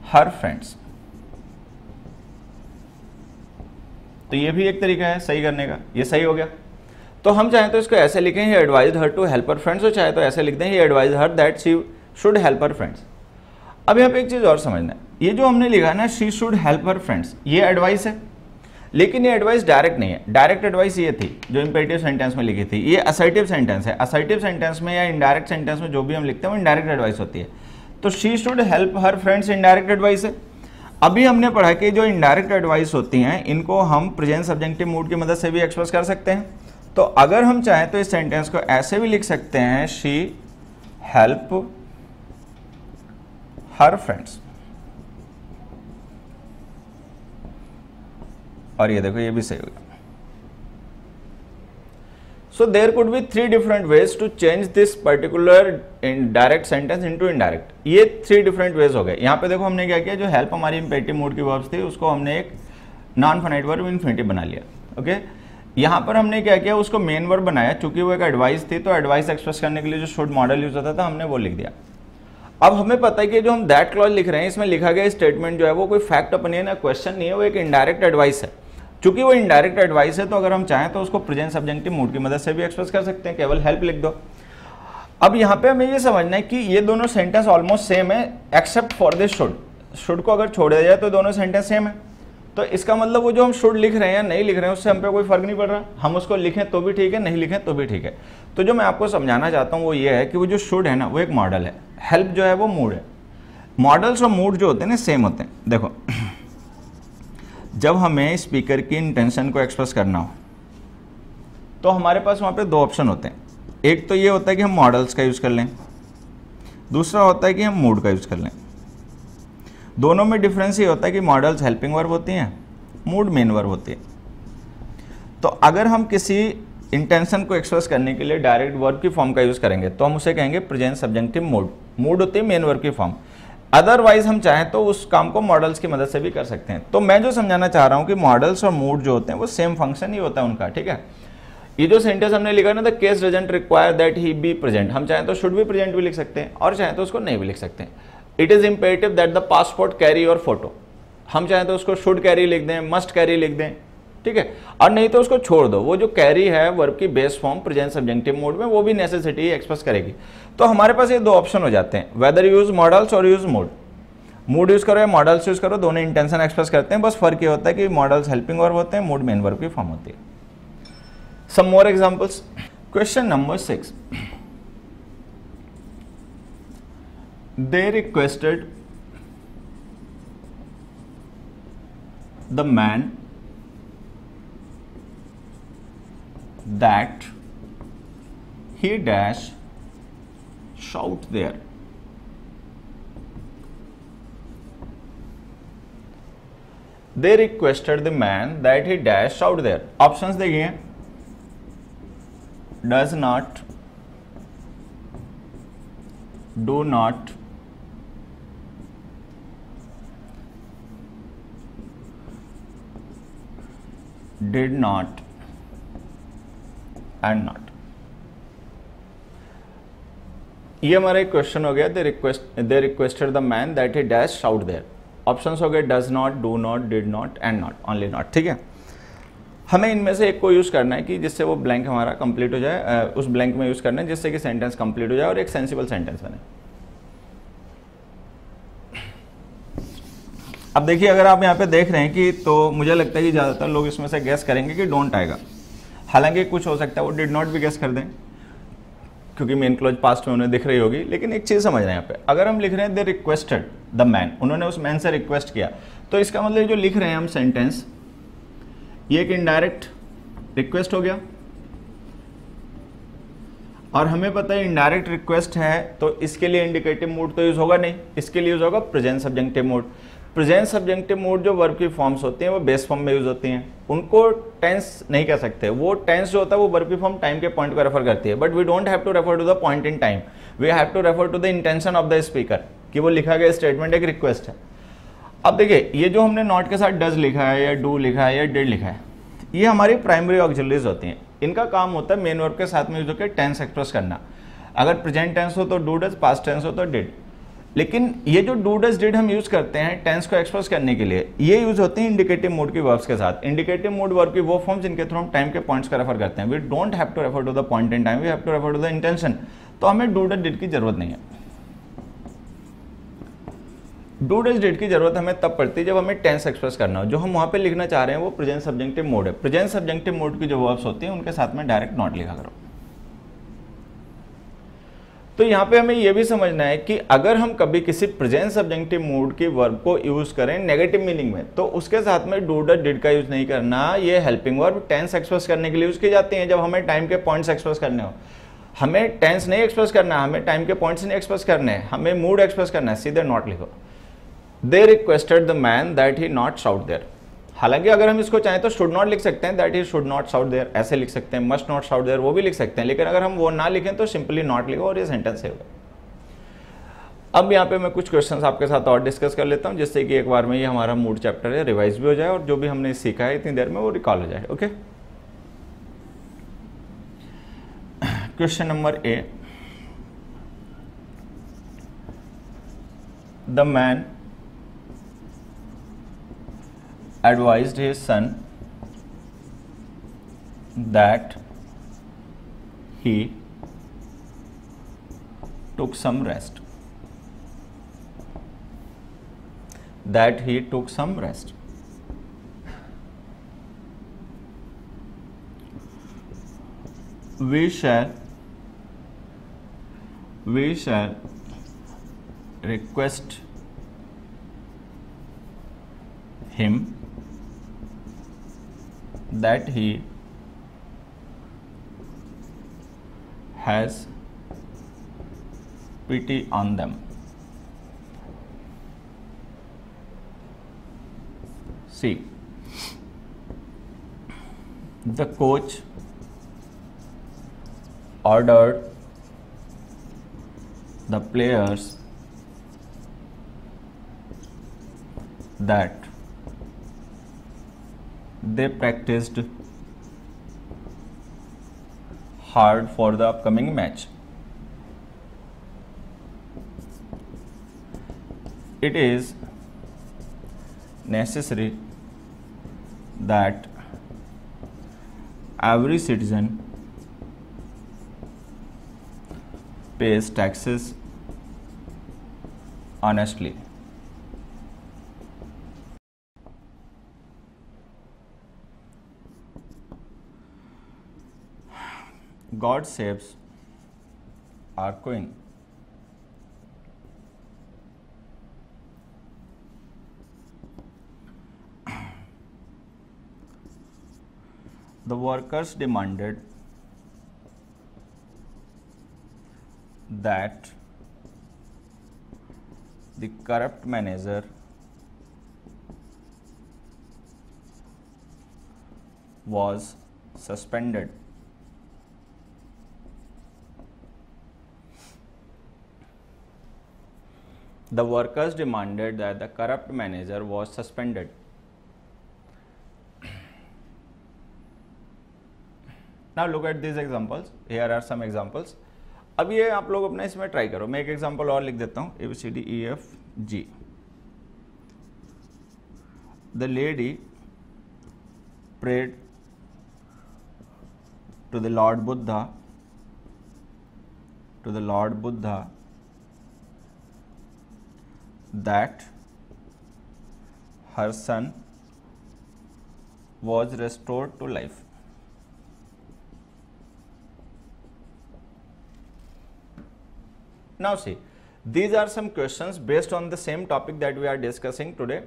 her friends. तो ये भी एक तरीका है सही करने का, ये सही हो गया। तो हम चाहें तो इसको ऐसे लिखें, he advised her to help her friends, और चाहे तो ऐसे लिख दें, he advised her that she should help her friends. अब यहाँ पे एक चीज और समझना है, ये जो हमने लिखा है ना, she should help her friends, ये एडवाइस है, लेकिन ये एडवाइस डायरेक्ट नहीं है। डायरेक्ट एडवाइस ये थी जो इंपेरेटिव सेंटेंस में लिखी थी, ये असर्टिव सेंटेंस है। असर्टिव सेंटेंस में या इनडायरेक्ट सेंटेंस में जो भी हम लिखते हैं वो इनडायरेक्ट एडवाइस होती है। तो she should help her friends indirect advice है। अभी हमने पढ़ा कि जो इनडायरेक्ट एडवाइस होती हैं इनको हम प्रेजेंट सब्जेक्टिव मूड की मदद से भी एक्सप्रेस कर सकते हैं। तो अगर हम चाहें तो इस सेंटेंस को ऐसे भी लिख सकते हैं, शी हेल्प हर फ्रेंड्स, और ये देखो ये भी सही होगा। So there could be 3 different ways to change this particular direct sentence into indirect. ये 3 डिफरेंट वेज हो गए। यहाँ पे देखो हमने क्या किया, जो हेल्प हमारी इंपेरेटिव मूड की वर्ब्स थी उसको हमने एक नॉन फाइनाइट वर्ब इन्फिनिटिव बना लिया। ओके, यहाँ पर हमने क्या किया, उसको मेन वर्ब बनाया, चूंकि वो एक एडवाइस थी, तो एडवाइस एक्सप्रेस करने के लिए जो शुड मॉडल यूज होता था हमने वो लिख दिया। अब हमें पता है कि जो हम दैट क्लॉज लिख रहे हैं इसमें लिखा गया स्टेटमेंट जो है वो कोई फैक्ट ओपिनियन या क्वेश्चन नहीं है, वो एक इनडायरेक्ट एडवाइस है। चूंकि वो इनडायरेक्ट एडवाइस है तो अगर हम चाहें तो उसको प्रेजेंट सब्जेक्टिव मूड की मदद से भी एक्सप्रेस कर सकते हैं, केवल हेल्प लिख दो। अब यहाँ पे हमें ये समझना है कि ये दोनों सेंटेंस ऑलमोस्ट सेम है except for this should. Should को अगर छोड़ दिया जाए तो दोनों सेंटेंस सेम है। तो इसका मतलब वो जो हम शुड लिख रहे हैं या नहीं लिख रहे हैं उससे हम पे कोई फर्क नहीं पड़ रहा, हम उसको लिखें तो भी ठीक है, नहीं लिखें तो भी ठीक है। तो जो मैं आपको समझाना चाहता हूँ वो ये है कि वो जो शुड है ना वो एक मॉडल है, हेल्प जो है वो मूड है। मॉडल्स और मूड जो होते हैं ना सेम होते हैं। देखो जब हमें स्पीकर की इंटेंशन को एक्सप्रेस करना हो तो हमारे पास वहाँ पे 2 ऑप्शन होते हैं। एक तो ये होता है कि हम मॉडल्स का यूज़ कर लें, दूसरा होता है कि हम मूड का यूज़ कर लें। दोनों में डिफरेंस ये होता है कि मॉडल्स हेल्पिंग वर्ब होती हैं, मूड मेन वर्ब होती है। तो अगर हम किसी इंटेंशन को एक्सप्रेस करने के लिए डायरेक्ट वर्ब की फॉर्म का यूज़ करेंगे तो हम उसे कहेंगे प्रेजेंट सब्जेक्टिव मूड। मूड होती है मेन वर्ब की फॉर्म। अदरवाइज हम चाहें तो उस काम को मॉडल्स की मदद से भी कर सकते हैं। तो मैं जो समझाना चाह रहा हूं कि मॉडल्स और मूड जो होते हैं वो सेम फंक्शन ही होता है उनका, ठीक है। ये जो सेंटेंस हमने लिखा ना, the case doesn't require that he be present, हम चाहें तो शुड भी प्रेजेंट भी लिख सकते हैं और चाहें तो उसको नहीं भी लिख सकते हैं। It is imperative that the passport carry your photo, हम चाहें तो उसको शुड कैरी लिख दें, मस्ट कैरी लिख दें, ठीक है। और नहीं तो उसको छोड़ दो, वो जो कैरी है वर्ब की base form present subjective mode में वो भी नेसेसिटी एक्सप्रेस करेगी। तो हमारे पास ये 2 ऑप्शन हो जाते हैं, वेदर यूज मॉडल्स और यूज मूड। मूड यूज करो या मॉडल्स यूज करो, दोनों इंटेंशन एक्सप्रेस करते हैं, बस फर्क ये होता है कि मॉडल्स हेल्पिंग वर्ब होते हैं, मूड मेन वर्ब की फॉर्म होती है। Some more examples. Question number 6, they requested the man that he dash shout there. They requested the man that he dash shout there. Options देखिए, does not, do not, did not and not। ये हमारा एक question हो गया, they requested the man that he dash shout there. Options हो गए does not, do not, did not and not, only not, ठीक है। हमें इनमें से एक को यूज करना है कि जिससे वो ब्लैंक हमारा कंप्लीट हो जाए, उस ब्लैंक में यूज करना है जिससे कि सेंटेंस कंप्लीट हो जाए और एक सेंसिबल सेंटेंस बने। अब देखिए अगर आप यहाँ पे देख रहे हैं कि, तो मुझे लगता है कि ज़्यादातर लोग इसमें से गेस करेंगे कि डोंट आएगा। हालांकि कुछ हो सकता है वो डिड नॉट भी गेस कर दें क्योंकि मेन क्लॉज पास्ट में उन्हें दिख रही होगी, लेकिन एक चीज़ समझ रहे हैं यहाँ पे, अगर हम लिख रहे हैं दे रिक्वेस्टेड द मैन, उन्होंने उस मैन से रिक्वेस्ट किया, तो इसका मतलब जो लिख रहे हैं हम सेंटेंस, ये एक इनडायरेक्ट रिक्वेस्ट हो गया, और हमें पता है इनडायरेक्ट रिक्वेस्ट है तो इसके लिए इंडिकेटिव मोड तो यूज होगा नहीं, इसके लिए यूज होगा present subjective mode. Present subjective mode जो वर्ब की फॉर्म्स होती हैं वो बेस फॉर्म में यूज होती हैं, उनको टेंस नहीं कह सकते, वो टेंस जो होता है वो वर्ब की फॉर्म टाइम के पॉइंट को रेफर करती है, but we don't have to refer to the point in time, we have to refer to the intention of the speaker, कि वो लिखा गया स्टेटमेंट एक रिक्वेस्ट है। अब देखिए ये जो हमने नॉट के साथ डज लिखा है या डू लिखा है या डिड लिखा है, ये हमारी प्राइमरी ऑक्सिलरीज होती हैं, इनका काम होता है मेन वर्ब के साथ में यूज होकर टेंस एक्सप्रेस करना। अगर प्रेजेंट टेंस हो तो डू डज, पास्ट टेंस हो तो डिड। लेकिन ये जो डू डज डिड हम यूज करते हैं टेंस को एक्सप्रेस करने के लिए, ये यूज होते हैं इंडिकेटिव मोड की वर्ब्स के साथ। इंडिकेटिव मोड वर्ब की वो फॉर्म जिनके थ्रू हम टाइम के पॉइंट्स का रेफर करते हैं। We don't have to refer to the point in time, we have to refer to the intention. तो हमें डू डज डिड की जरूरत नहीं है। डू डज डिड की जरूरत हमें तब पड़ती है जब हमें टेंस एक्सप्रेस करना हो। जो हम वहां पे लिखना चाह रहे हैं वो प्रेजेंट सब्जेक्टिव मोड है। प्रेजेंट सब्जेक्टिव मोड की जो वर्ब्स होती हैं उनके साथ में डायरेक्ट नॉट लिखा करो। तो यहाँ पे हमें यह भी समझना है कि अगर हम कभी किसी प्रेजेंट सब्जेक्टिव मोड की वर्ब को यूज करें नेगेटिव मीनिंग में, तो उसके साथ में डू डज डिड का यूज नहीं करना। ये हेल्पिंग वर्ब टेंस एक्सप्रेस करने के लिए यूज की जाती है। जब हमें टाइम के पॉइंट्स एक्सप्रेस करने हो, हमें टेंस नहीं एक्सप्रेस करना, हमें टाइम के पॉइंट्स नहीं एक्सप्रेस करने हैं, हमें मूड एक्सप्रेस करना है, सीधे नॉट लिखो। They requested the man that he not shout there. हालांकि अगर हम इसको चाहें तो शुड नॉट लिख सकते हैं, that he should not shout there ऐसे लिख सकते हैं, मस्ट नॉट शाउट देयर वो भी लिख सकते हैं, लेकिन अगर हम वो ना लिखें तो सिंपली नॉट लिखो और ये सेंटेंस है। अब यहाँ पे मैं कुछ क्वेश्चंस आपके साथ और डिस्कस कर लेता हूँ, जिससे कि एक बार में ये हमारा मूड चैप्टर है रिवाइज भी हो जाए और जो भी हमने सीखा है इतनी देर में वो रिकॉल हो जाए। Okay, question number A, the man advised his son that he took some rest. We shall request him that he has pity on them. See, the coach ordered the players that they practiced hard for the upcoming match. It is necessary that every citizen pays taxes honestly. God saves our queen. The workers demanded that the corrupt manager was suspended. The workers demanded that the corrupt manager was suspended. Now look at these examples. Here are some examples. अब ये आप लोग अपना इसमें try करो। मैं एक example और लिख देता हूँ, ABCDEFG. The lady prayed to the Lord Buddha that her son was restored to life. Now see these are some questions based on the same topic that we are discussing today,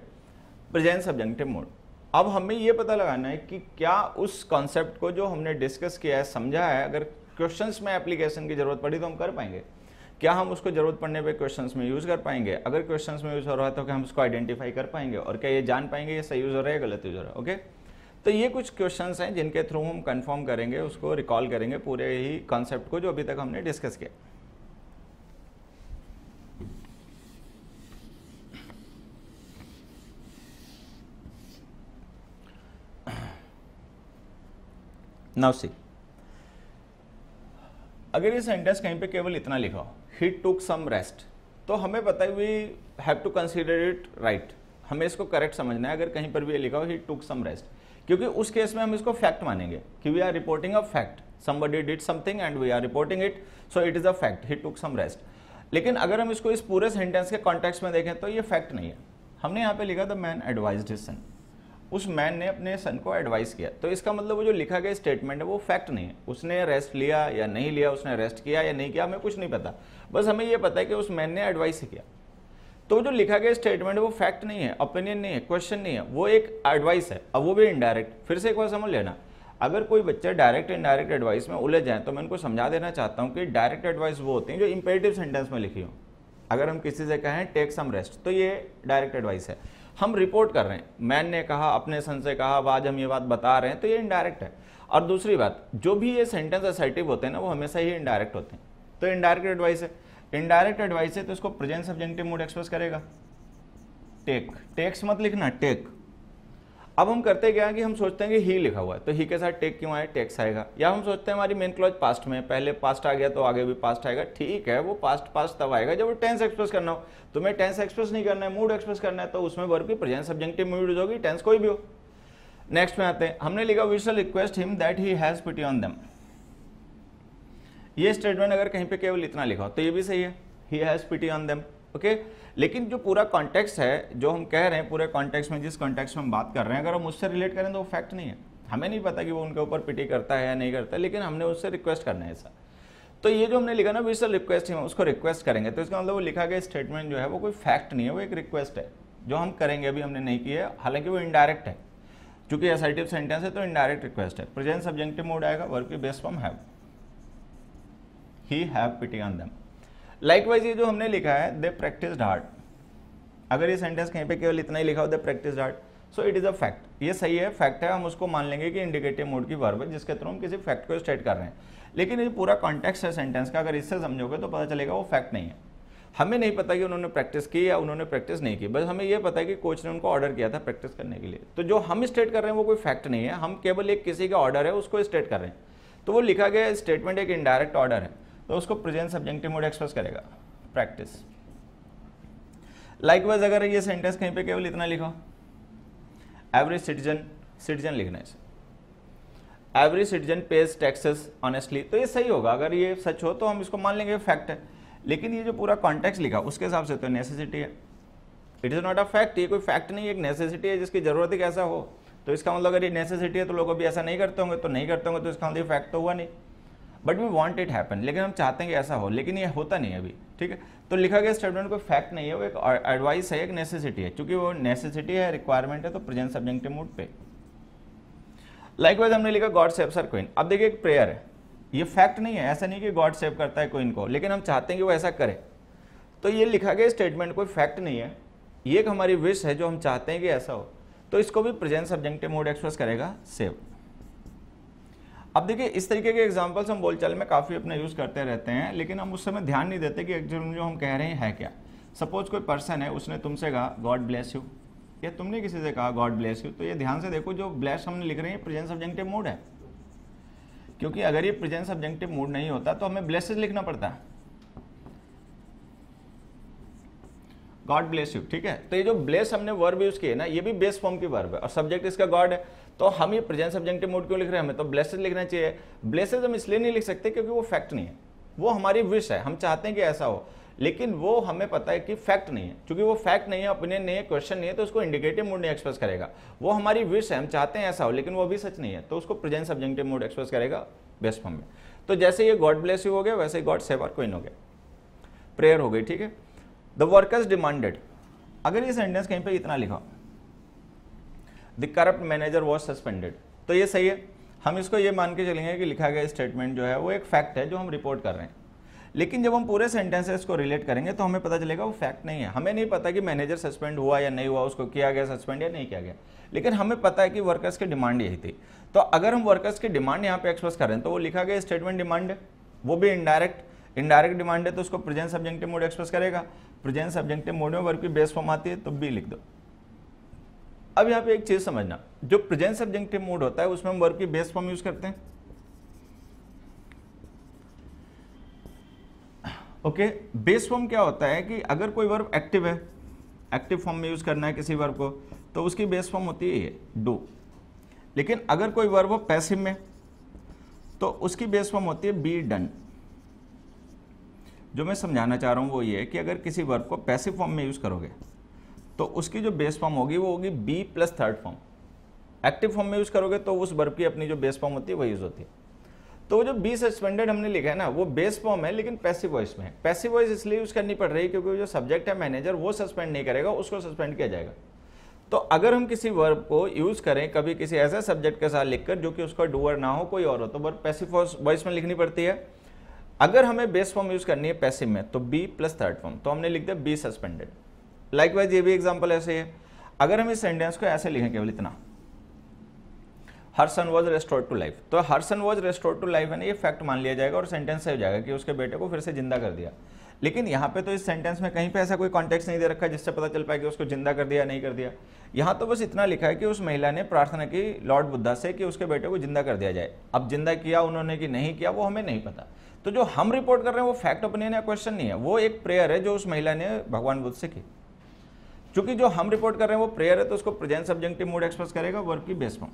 present subjunctive mood. अब हमें ये पता लगाना है कि क्या उस concept को जो हमने डिस्कस किया है, समझा है, अगर क्वेश्चंस में एप्लीकेशन की जरूरत पड़ी तो हम कर पाएंगे। क्या हम उसको जरूरत पड़ने पे क्वेश्चंस में यूज कर पाएंगे? अगर क्वेश्चंस में यूज हो रहा है तो क्या हम उसको आइडेंटिफाई कर पाएंगे और क्या ये जान पाएंगे ये सही यूज हो रहा है या गलत यूज हो रहा है? ओके, तो ये कुछ क्वेश्चंस हैं जिनके थ्रू हम कंफर्म करेंगे, उसको रिकॉल करेंगे पूरे ही कॉन्सेप्ट को जो अभी तक हमने डिस्कस किया। नाउ सी, अगर ये सेंटेंस कहीं पे केवल इतना लिखा हो, ही टुक सम रेस्ट, तो हमें पता है we have to consider it right, हमें इसको करेक्ट समझना है। अगर कहीं पर भी ये लिखा हो ही टुक सम रेस्ट, क्योंकि उस केस में हम इसको फैक्ट मानेंगे कि we are reporting a fact, somebody did something and we are reporting it, so it is a fact, he took some rest. लेकिन अगर हम इसको इस पूरे सेंटेंस के कॉन्टेक्स्ट में देखें तो ये फैक्ट नहीं है। हमने यहाँ पे लिखा the man advised his son, उस मैन ने अपने सन को एडवाइस किया, तो इसका मतलब वो जो लिखा गया स्टेटमेंट है वो फैक्ट नहीं है। उसने रेस्ट लिया या नहीं लिया, उसने रेस्ट किया या नहीं किया, हमें कुछ नहीं पता, बस हमें ये पता है कि उस मैन ने एडवाइस किया। तो जो लिखा गया स्टेटमेंट वो फैक्ट नहीं है, ओपिनियन नहीं है, क्वेश्चन नहीं है, वो एक एडवाइस है। अब वो भी इनडायरेक्ट। फिर से एक बार समझ लेना, अगर कोई बच्चा डायरेक्ट इनडायरेक्ट एडवाइस में उलझ जाए तो मैं उनको समझा देना चाहता हूँ कि डायरेक्ट एडवाइस वो होती है जो इंपेरेटिव सेंटेंस में लिखी हो। अगर हम किसी से कहें टेक सम रेस्ट, तो ये डायरेक्ट एडवाइस है। हम रिपोर्ट कर रहे हैं, मैन ने कहा, अपने सन से कहा, अब आज हम ये बात बता रहे हैं, तो ये इनडायरेक्ट है। और दूसरी बात, जो भी ये सेंटेंस असर्टिव होते हैं ना, वो हमेशा ही इनडायरेक्ट होते हैं, तो इनडायरेक्ट एडवाइस है। इनडायरेक्ट एडवाइस है तो इसको प्रेजेंट सब्जेक्टिव मूड एक्सप्रेस करेगा। टेक, टेक्स मत लिखना, टेक। अब हम करते क्या कि हम सोचते हैं कि ही लिखा हुआ है तो ही के साथ टेक क्यों आए, टेक्स आएगा। या हम सोचते हैं हमारी मेन क्लॉज पास्ट में, पहले पास्ट आ गया तो आगे भी पास्ट आएगा। ठीक है, वो पास्ट तब आएगा जब वो टेंस एक्सप्रेस करना हो। तुम्हें टेंस एक्सप्रेस नहीं करना है, मूड एक्सप्रेस करना है, तो उसमें वर्ब की प्रेजेंट सब्जेक्टिव मूड यूज होगी, टेंस कोई भी हो। नेक्स्ट में आते हैं, हमने लिखा we shall request him that he has pity on them. ये स्टेटमेंट अगर कहीं पे केवल इतना लिखा हो तो ये भी सही है, he has pity on them. Okay, लेकिन जो पूरा कॉन्टेक्स्ट है, जो हम कह रहे हैं पूरे कॉन्टेक्स्ट में, जिस कॉन्टेक्स्ट में हम बात कर रहे हैं, अगर हम उससे रिलेट करें तो वो फैक्ट नहीं है। हमें नहीं पता कि वो उनके ऊपर पिटी करता है या नहीं करता है, लेकिन हमने उससे रिक्वेस्ट करना है ऐसा। तो ये जो हमने लिखा ना वी शैल रिक्वेस्ट हिम, उसको रिक्वेस्ट करेंगे, तो इसका मतलब वो लिखा गया स्टेटमेंट जो है वो कोई फैक्ट नहीं है, वो एक रिक्वेस्ट है जो हम करेंगे। अभी हमने नहीं किया है, हालांकि वो इनडायरेक्ट है, क्योंकि असर्टिव सेंटेंस है तो इनडायरेक्ट रिक्वेस्ट है। प्रेजेंट सब्जेक्टिव मूड आएगा, वर्ब की base form have, he have pity on them. Likewise ये जो हमने लिखा है दे प्रैक्टिस्ड हार्ड, अगर ये सेंटेंस कहीं पे केवल इतना ही लिखा हो they practised hard, so it is a fact. ये सही है, फैक्ट है, हम उसको मान लेंगे कि इंडिकेटिव मोड की वर्ब है जिसके थ्रू हम किसी फैक्ट को स्टेट कर रहे हैं। लेकिन ये पूरा कॉन्टेक्स्ट है सेंटेंस का, अगर इससे समझोगे तो पता चलेगा वो फैक्ट नहीं है। हमें नहीं पता कि उन्होंने प्रैक्टिस की या उन्होंने प्रैक्टिस नहीं की, बस हमें ये पता है कि कोच ने उनको ऑर्डर किया था प्रैक्टिस करने के लिए। तो जो हम स्टेट कर रहे हैं वो कोई फैक्ट नहीं है, हम केवल एक किसी का ऑर्डर है उसको स्टेट कर रहे हैं। तो वो लिखा गया स्टेटमेंट एक इनडायरेक्ट ऑर्डर है, तो उसको प्रेजेंट सब्जेक्टिव मोड एक्सप्रेस करेगा, प्रैक्टिस। लाइकवाइज अगर ये सेंटेंस कहीं पे केवल इतना लिखो, एवरेज सिटीजन, सिटीजन लिखना है इसे, average citizen page taxes honestly, तो ये सही होगा। अगर ये सच हो तो हम इसको मान लेंगे फैक्ट है। लेकिन ये जो पूरा कॉन्टेक्स्ट लिखा उसके हिसाब से तो नेसेसिटी है, it is not a fact. ये कोई फैक्ट नहीं है, एक नेसेसिटी है जिसकी जरूरत ही कैसा हो। तो इसका मतलब अगर ये नेसेसिटी है तो लोग अभी ऐसा नहीं करते होंगे, तो नहीं करते होंगे तो इसका मतलब फैक्ट तो हुआ नहीं। But we want it happen, लेकिन हम चाहते हैं कि ऐसा हो, लेकिन ये होता नहीं है अभी। ठीक है, तो लिखा गया स्टेटमेंट कोई फैक्ट नहीं है, वो एक एडवाइस है, एक नेसेसिटी है। क्योंकि वो नेसेसिटी है, रिक्वायरमेंट है, तो प्रेजेंट सब्जेक्टिव मूड पे। लाइकवाइज हमने लिखा गॉड सेव्स आवर क्वीन। अब देखिए एक प्रेयर है, ये फैक्ट नहीं है, ऐसा नहीं कि गॉड सेव करता है क्वीन को, लेकिन हम चाहते हैं कि वो ऐसा करे। तो ये लिखा गया स्टेटमेंट कोई फैक्ट नहीं है, ये एक हमारी विश है जो हम चाहते हैं कि ऐसा हो, तो इसको भी प्रेजेंट सब्जेक्टिव मूड एक्सप्रेस करेगा, सेव। अब देखिए इस तरीके के एग्जांपल्स हम बोलचाल में काफ़ी अपना यूज़ करते रहते हैं, लेकिन हम उस समय ध्यान नहीं देते कि एक्चुअली जो हम कह रहे हैं है क्या। सपोज कोई पर्सन है, उसने तुमसे कहा गॉड ब्लेस यू, या तुमने किसी से कहा गॉड ब्लेस यू, तो ये ध्यान से देखो जो ब्लेस हमने लिख रहे हैं प्रेजेंट सब्जेक्टिव मूड है, क्योंकि अगर ये प्रेजेंट सब्जेक्टिव मूड नहीं होता तो हमें ब्लेसेस लिखना पड़ता है, गॉड ब्लेस यू। ठीक है, तो ये जो ब्लेस हमने वर्ब यूज किया है ना, ये भी बेस फॉर्म की वर्ब है और सब्जेक्ट इसका गॉड है, तो हम ये प्रेजेंट सब्जेक्टिव मूड क्यों लिख रहे हैं, हमें तो ब्लेसेस लिखना चाहिए। ब्लेसेस हम इसलिए नहीं लिख सकते क्योंकि वो फैक्ट नहीं है, वो हमारी विश है, हम चाहते हैं कि ऐसा हो, लेकिन वो हमें पता है कि फैक्ट नहीं है। क्योंकि वो फैक्ट नहीं है, ओपिनियन नहीं है, क्वेश्चन नहीं है, तो उसको इंडिकेटिव मूड नहीं एक्सप्रेस करेगा। वो हमारी विश है, हम चाहते हैं ऐसा हो, लेकिन वो भी सच नहीं है, तो उसको प्रेजेंट सब्जेक्टिव मूड एक्सप्रेस करेगा बेस फॉर्म में। तो जैसे ये गॉड ब्लेस यू हो गया, वैसे ही गॉड सेव आवर क्वीन हो गया। प्रेयर हो गई, ठीक है। द वर्कर्स डिमांडेड, अगर ये सेंटेंस कहीं पे इतना लिखा, the corrupt manager was suspended, तो ये सही है, हम इसको ये मान के चलेंगे कि लिखा गया स्टेटमेंट जो है वो एक फैक्ट है जो हम रिपोर्ट कर रहे हैं। लेकिन जब हम पूरे सेंटेंसेस को रिलेट करेंगे तो हमें पता चलेगा वो फैक्ट नहीं है। हमें नहीं पता कि मैनेजर सस्पेंड हुआ या नहीं हुआ, उसको किया गया सस्पेंड या नहीं किया गया, लेकिन हमें पता है कि वर्कर्स की डिमांड यही थी। तो अगर हम वर्कर्स की डिमांड यहाँ पे एक्सप्रेस कर रहे हैं तो वो लिखा गया स्टेटमेंट डिमांड है, वो भी इनडायरेक्ट डिमांड है, तो उसको प्रेजेंट सब्जेक्टिव मोड एक्सप्रेस करेगा। प्रेजेंट सब्जेक्टिव मोड में वर्ब की बेस फॉर्म आती है तो बी लिख दो। अब यहाँ पे एक चीज समझना, जो प्रेजेंट सब्जेक्टिव मोड होता है उसमें हम वर्ब की बेस फॉर्म यूज करते हैं। ओके, बेस फॉर्म क्या होता है कि अगर कोई वर्ब एक्टिव है, एक्टिव फॉर्म में यूज करना है किसी वर्ब को, तो उसकी बेस फॉर्म होती है ये डू। लेकिन अगर कोई वर्ब हो पैसिव में तो उसकी बेस फॉर्म होती है बी डन। जो मैं समझाना चाह रहा हूं वो ये है कि अगर किसी वर्ब को पैसिव फॉर्म में यूज करोगे तो उसकी जो बेस फॉर्म होगी वो होगी be plus third form. Active form में यूज करोगे तो उस वर्ब की अपनी जो बेस फॉर्म होती है वही यूज होती है। तो जो बी सस्पेंडेड हमने लिखा है ना, वो बेस फॉर्म है लेकिन पैसिव वॉइस में है। पैसिव वॉइस इसलिए यूज करनी पड़ रही है क्योंकि जो सब्जेक्ट है मैनेजर वो सस्पेंड नहीं करेगा, उसको सस्पेंड किया जाएगा। तो अगर हम किसी वर्ब को यूज करें कभी किसी ऐसे सब्जेक्ट के साथ लिखकर जो कि उसका डूअर ना हो, कोई और हो, तो वर्ब पैसिव वॉइस में लिखनी पड़ती है। अगर हमें बेस फॉर्म यूज करनी है पैसिव में तो बी प्लस थर्ड फॉर्म, तो हमने लिख दिया बी सस्पेंडेड। लाइकवाइज ये भी एग्जांपल ऐसे है। अगर हम इस सेंटेंस को ऐसे लिखें केवल इतना, हर सन वॉज रेस्टोर्ड टू लाइफ, तो हर सन वॉज रेस्टोर्ड टू लाइफ है ना, ये फैक्ट मान लिया जाएगा और सेंटेंस से हो जाएगा कि उसके बेटे को फिर से जिंदा कर दिया। लेकिन यहाँ पे तो इस सेंटेंस में कहीं पे ऐसा कोई कॉन्टेक्स्ट नहीं दे रखा जिससे पता चल पाए कि उसको जिंदा कर दिया नहीं कर दिया। यहाँ तो बस इतना लिखा है कि उस महिला ने प्रार्थना की लॉर्ड बुद्धा से कि उसके बेटे को जिंदा कर दिया जाए। अब जिंदा किया उन्होंने कि नहीं किया वो हमें नहीं पता। तो जो हम रिपोर्ट कर रहे हैं वो फैक्ट ओपिनियन या क्वेश्चन नहीं है, वो एक प्रेयर है जो उस महिला ने भगवान बुद्ध से की। चूंकि जो हम रिपोर्ट कर रहे हैं वो प्रेयर है तो उसको प्रेजेंट सब्जेक्टिव मोड एक्सप्रेस करेगा वर्ब की बेस फॉर्म।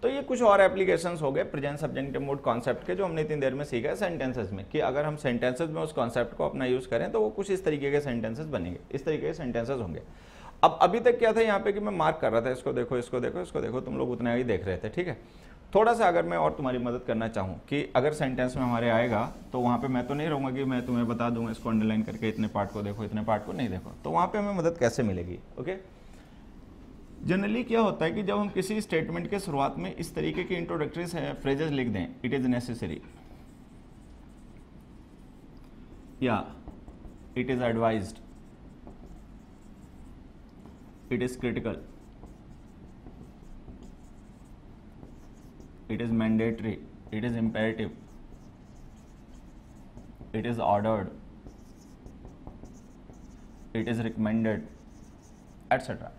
तो ये कुछ और एप्लीकेशंस हो गए प्रेजेंट सब्जेक्टिव मोड कॉन्सेप्ट के जो हमने इतनी देर में सीखा है सेंटेंसेस में, कि अगर हम सेंटेंसेस में उस कॉन्सेप्ट को अपना यूज करें तो वो कुछ इस तरीके के सेंटेंसेस बनेंगे, इस तरीके के सेंटेंसेस होंगे। अब अभी तक क्या था यहाँ पे कि मैं मार्क कर रहा था, इसको देखो इसको देखो इसको देखो, तुम लोग उतना ही देख रहे थे, ठीक है। थोड़ा सा अगर मैं और तुम्हारी मदद करना चाहूँ कि अगर सेंटेंस में हमारे आएगा तो वहाँ पे मैं तो नहीं रहूँगा कि मैं तुम्हें बता दूंगा इसको अंडरलाइन करके इतने पार्ट को देखो इतने पार्ट को नहीं देखो, तो वहाँ पे हमें मदद कैसे मिलेगी। ओके, जनरली क्या होता है कि जब हम किसी स्टेटमेंट के शुरुआत में इस तरीके की इंट्रोडक्टरी फ्रेजेस लिख दें, इट इज नेसेसरी या it is advised, it is critical, it is mandatory, it is imperative, it is ordered, it is recommended, etc.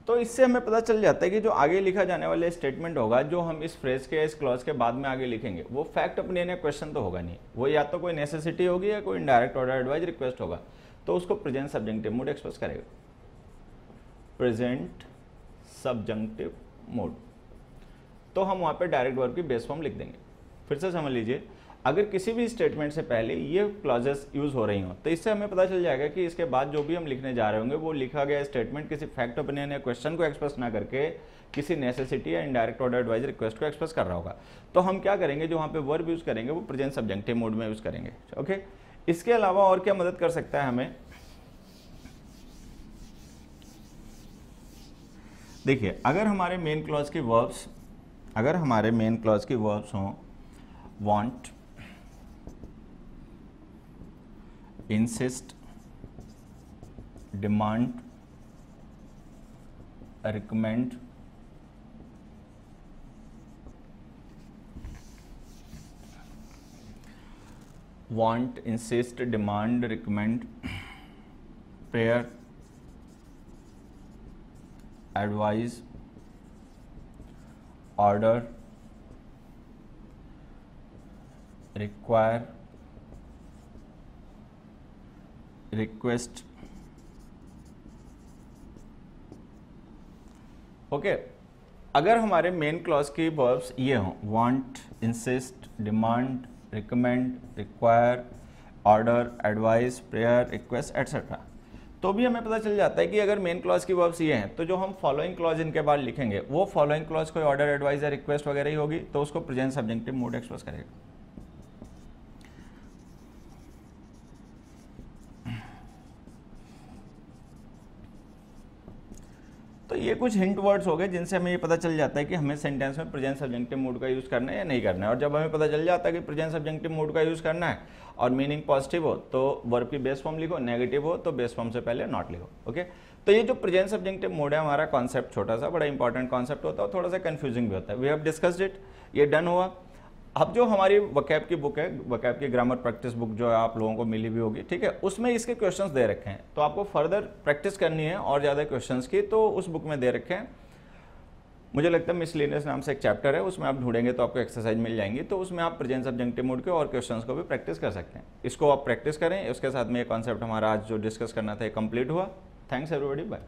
तो इससे हमें पता चल जाता है कि जो आगे लिखा जाने वाले स्टेटमेंट होगा जो हम इस फ्रेज के इस क्लॉज के बाद में आगे लिखेंगे वो फैक्ट ओपिनियन या क्वेश्चन तो होगा नहीं, वो या तो कोई नेसेसिटी होगी या कोई इनडायरेक्ट ऑर्डर एडवाइज रिक्वेस्ट होगा, तो उसको प्रेजेंट सब्जेक्टिव मोड एक्सप्रेस करेगा, प्रेजेंट सब्जेक्टिव मोड। तो हम वहाँ पे डायरेक्ट वर्ब की बेस फॉर्म लिख देंगे। फिर से समझ लीजिए, अगर किसी भी स्टेटमेंट से पहले ये क्लॉजेस यूज हो रही हो तो इससे हमें पता चल जाएगा कि इसके बाद जो भी हम लिखने जा रहे होंगे वो लिखा गया स्टेटमेंट किसी फैक्ट ओपिनियन या क्वेश्चन को एक्सप्रेस ना करके किसी नेसेसिटी या इनडायरेक्ट ऑर्डर एडवाइज रिक्वेस्ट को एक्सप्रेस कर रहा होगा। तो हम क्या करेंगे, जो वहाँ पे वर्ब यूज करेंगे वो प्रेजेंट सब्जेक्टिव मोड में यूज करेंगे। ओके, इसके अलावा और क्या मदद कर सकता है हमें, देखिए अगर हमारे मेन क्लॉज की वर्ब्स हों want, insist, demand, recommend, want, insist, demand, recommend, prayer, advise, order, require, request। Okay, अगर हमारे मेन क्लॉज की वर्ब्स ये हों want, insist, demand, recommend, require, order, advice, prayer, request etcetera, तो भी हमें पता चल जाता है कि अगर मेन क्लॉज की वर्ब्स ये हैं तो जो हम फॉलोइंग क्लॉज इनके बाद लिखेंगे वो फॉलोइंग क्लॉज कोई ऑर्डर, एडवाइस या रिक्वेस्ट वगैरह ही होगी, तो उसको प्रेजेंट सब्जेक्टिव मोड एक्सप्रेस करेगा। ये कुछ हिंट वर्ड्स हो गए जिनसे हमें ये पता चल जाता है कि हमें सेंटेंस में प्रेजेंट सब्जेक्टिव मूड का यूज़ करना है या नहीं करना है। और जब हमें पता चल जाता है कि प्रेजेंट सब्जेक्टिव मूड का यूज़ करना है और मीनिंग पॉजिटिव हो तो वर्ब की बेस फॉर्म लिखो, नेगेटिव हो तो बेस फॉर्म से पहले नॉट लिखो। ओके, तो ये जो प्रेजेंट सब्जेक्टिव मूड है हमारा कॉन्सेप्ट छोटा सा बड़ा इंपॉर्टेंट कॉन्सेप्ट होता है और थोड़ा सा कंफ्यूजिंग भी होता है। वी हैव डिस्कस्ड इट, ये डन हुआ। अब जो हमारी वकैब की बुक है, वकैब की ग्रामर प्रैक्टिस बुक जो है आप लोगों को मिली भी होगी, ठीक है, उसमें इसके क्वेश्चंस दे रखे हैं। तो आपको फर्दर प्रैक्टिस करनी है और ज़्यादा क्वेश्चंस की, तो उस बुक में दे रखे हैं। मुझे लगता है मिसलेनियस नाम से एक चैप्टर है, उसमें आप ढूंढेंगे तो आपको एक्सरसाइज मिल जाएंगी, तो उसमें आप प्रेजेंट सब्जेक्टिव मूड के और क्वेश्चंस को भी प्रैक्टिस कर सकते हैं। इसको आप प्रैक्टिस करें। उसके साथ में ये कॉन्सेप्ट हमारा आज जो डिस्कस करना था कंप्लीट हुआ। Thanks everybody, bye.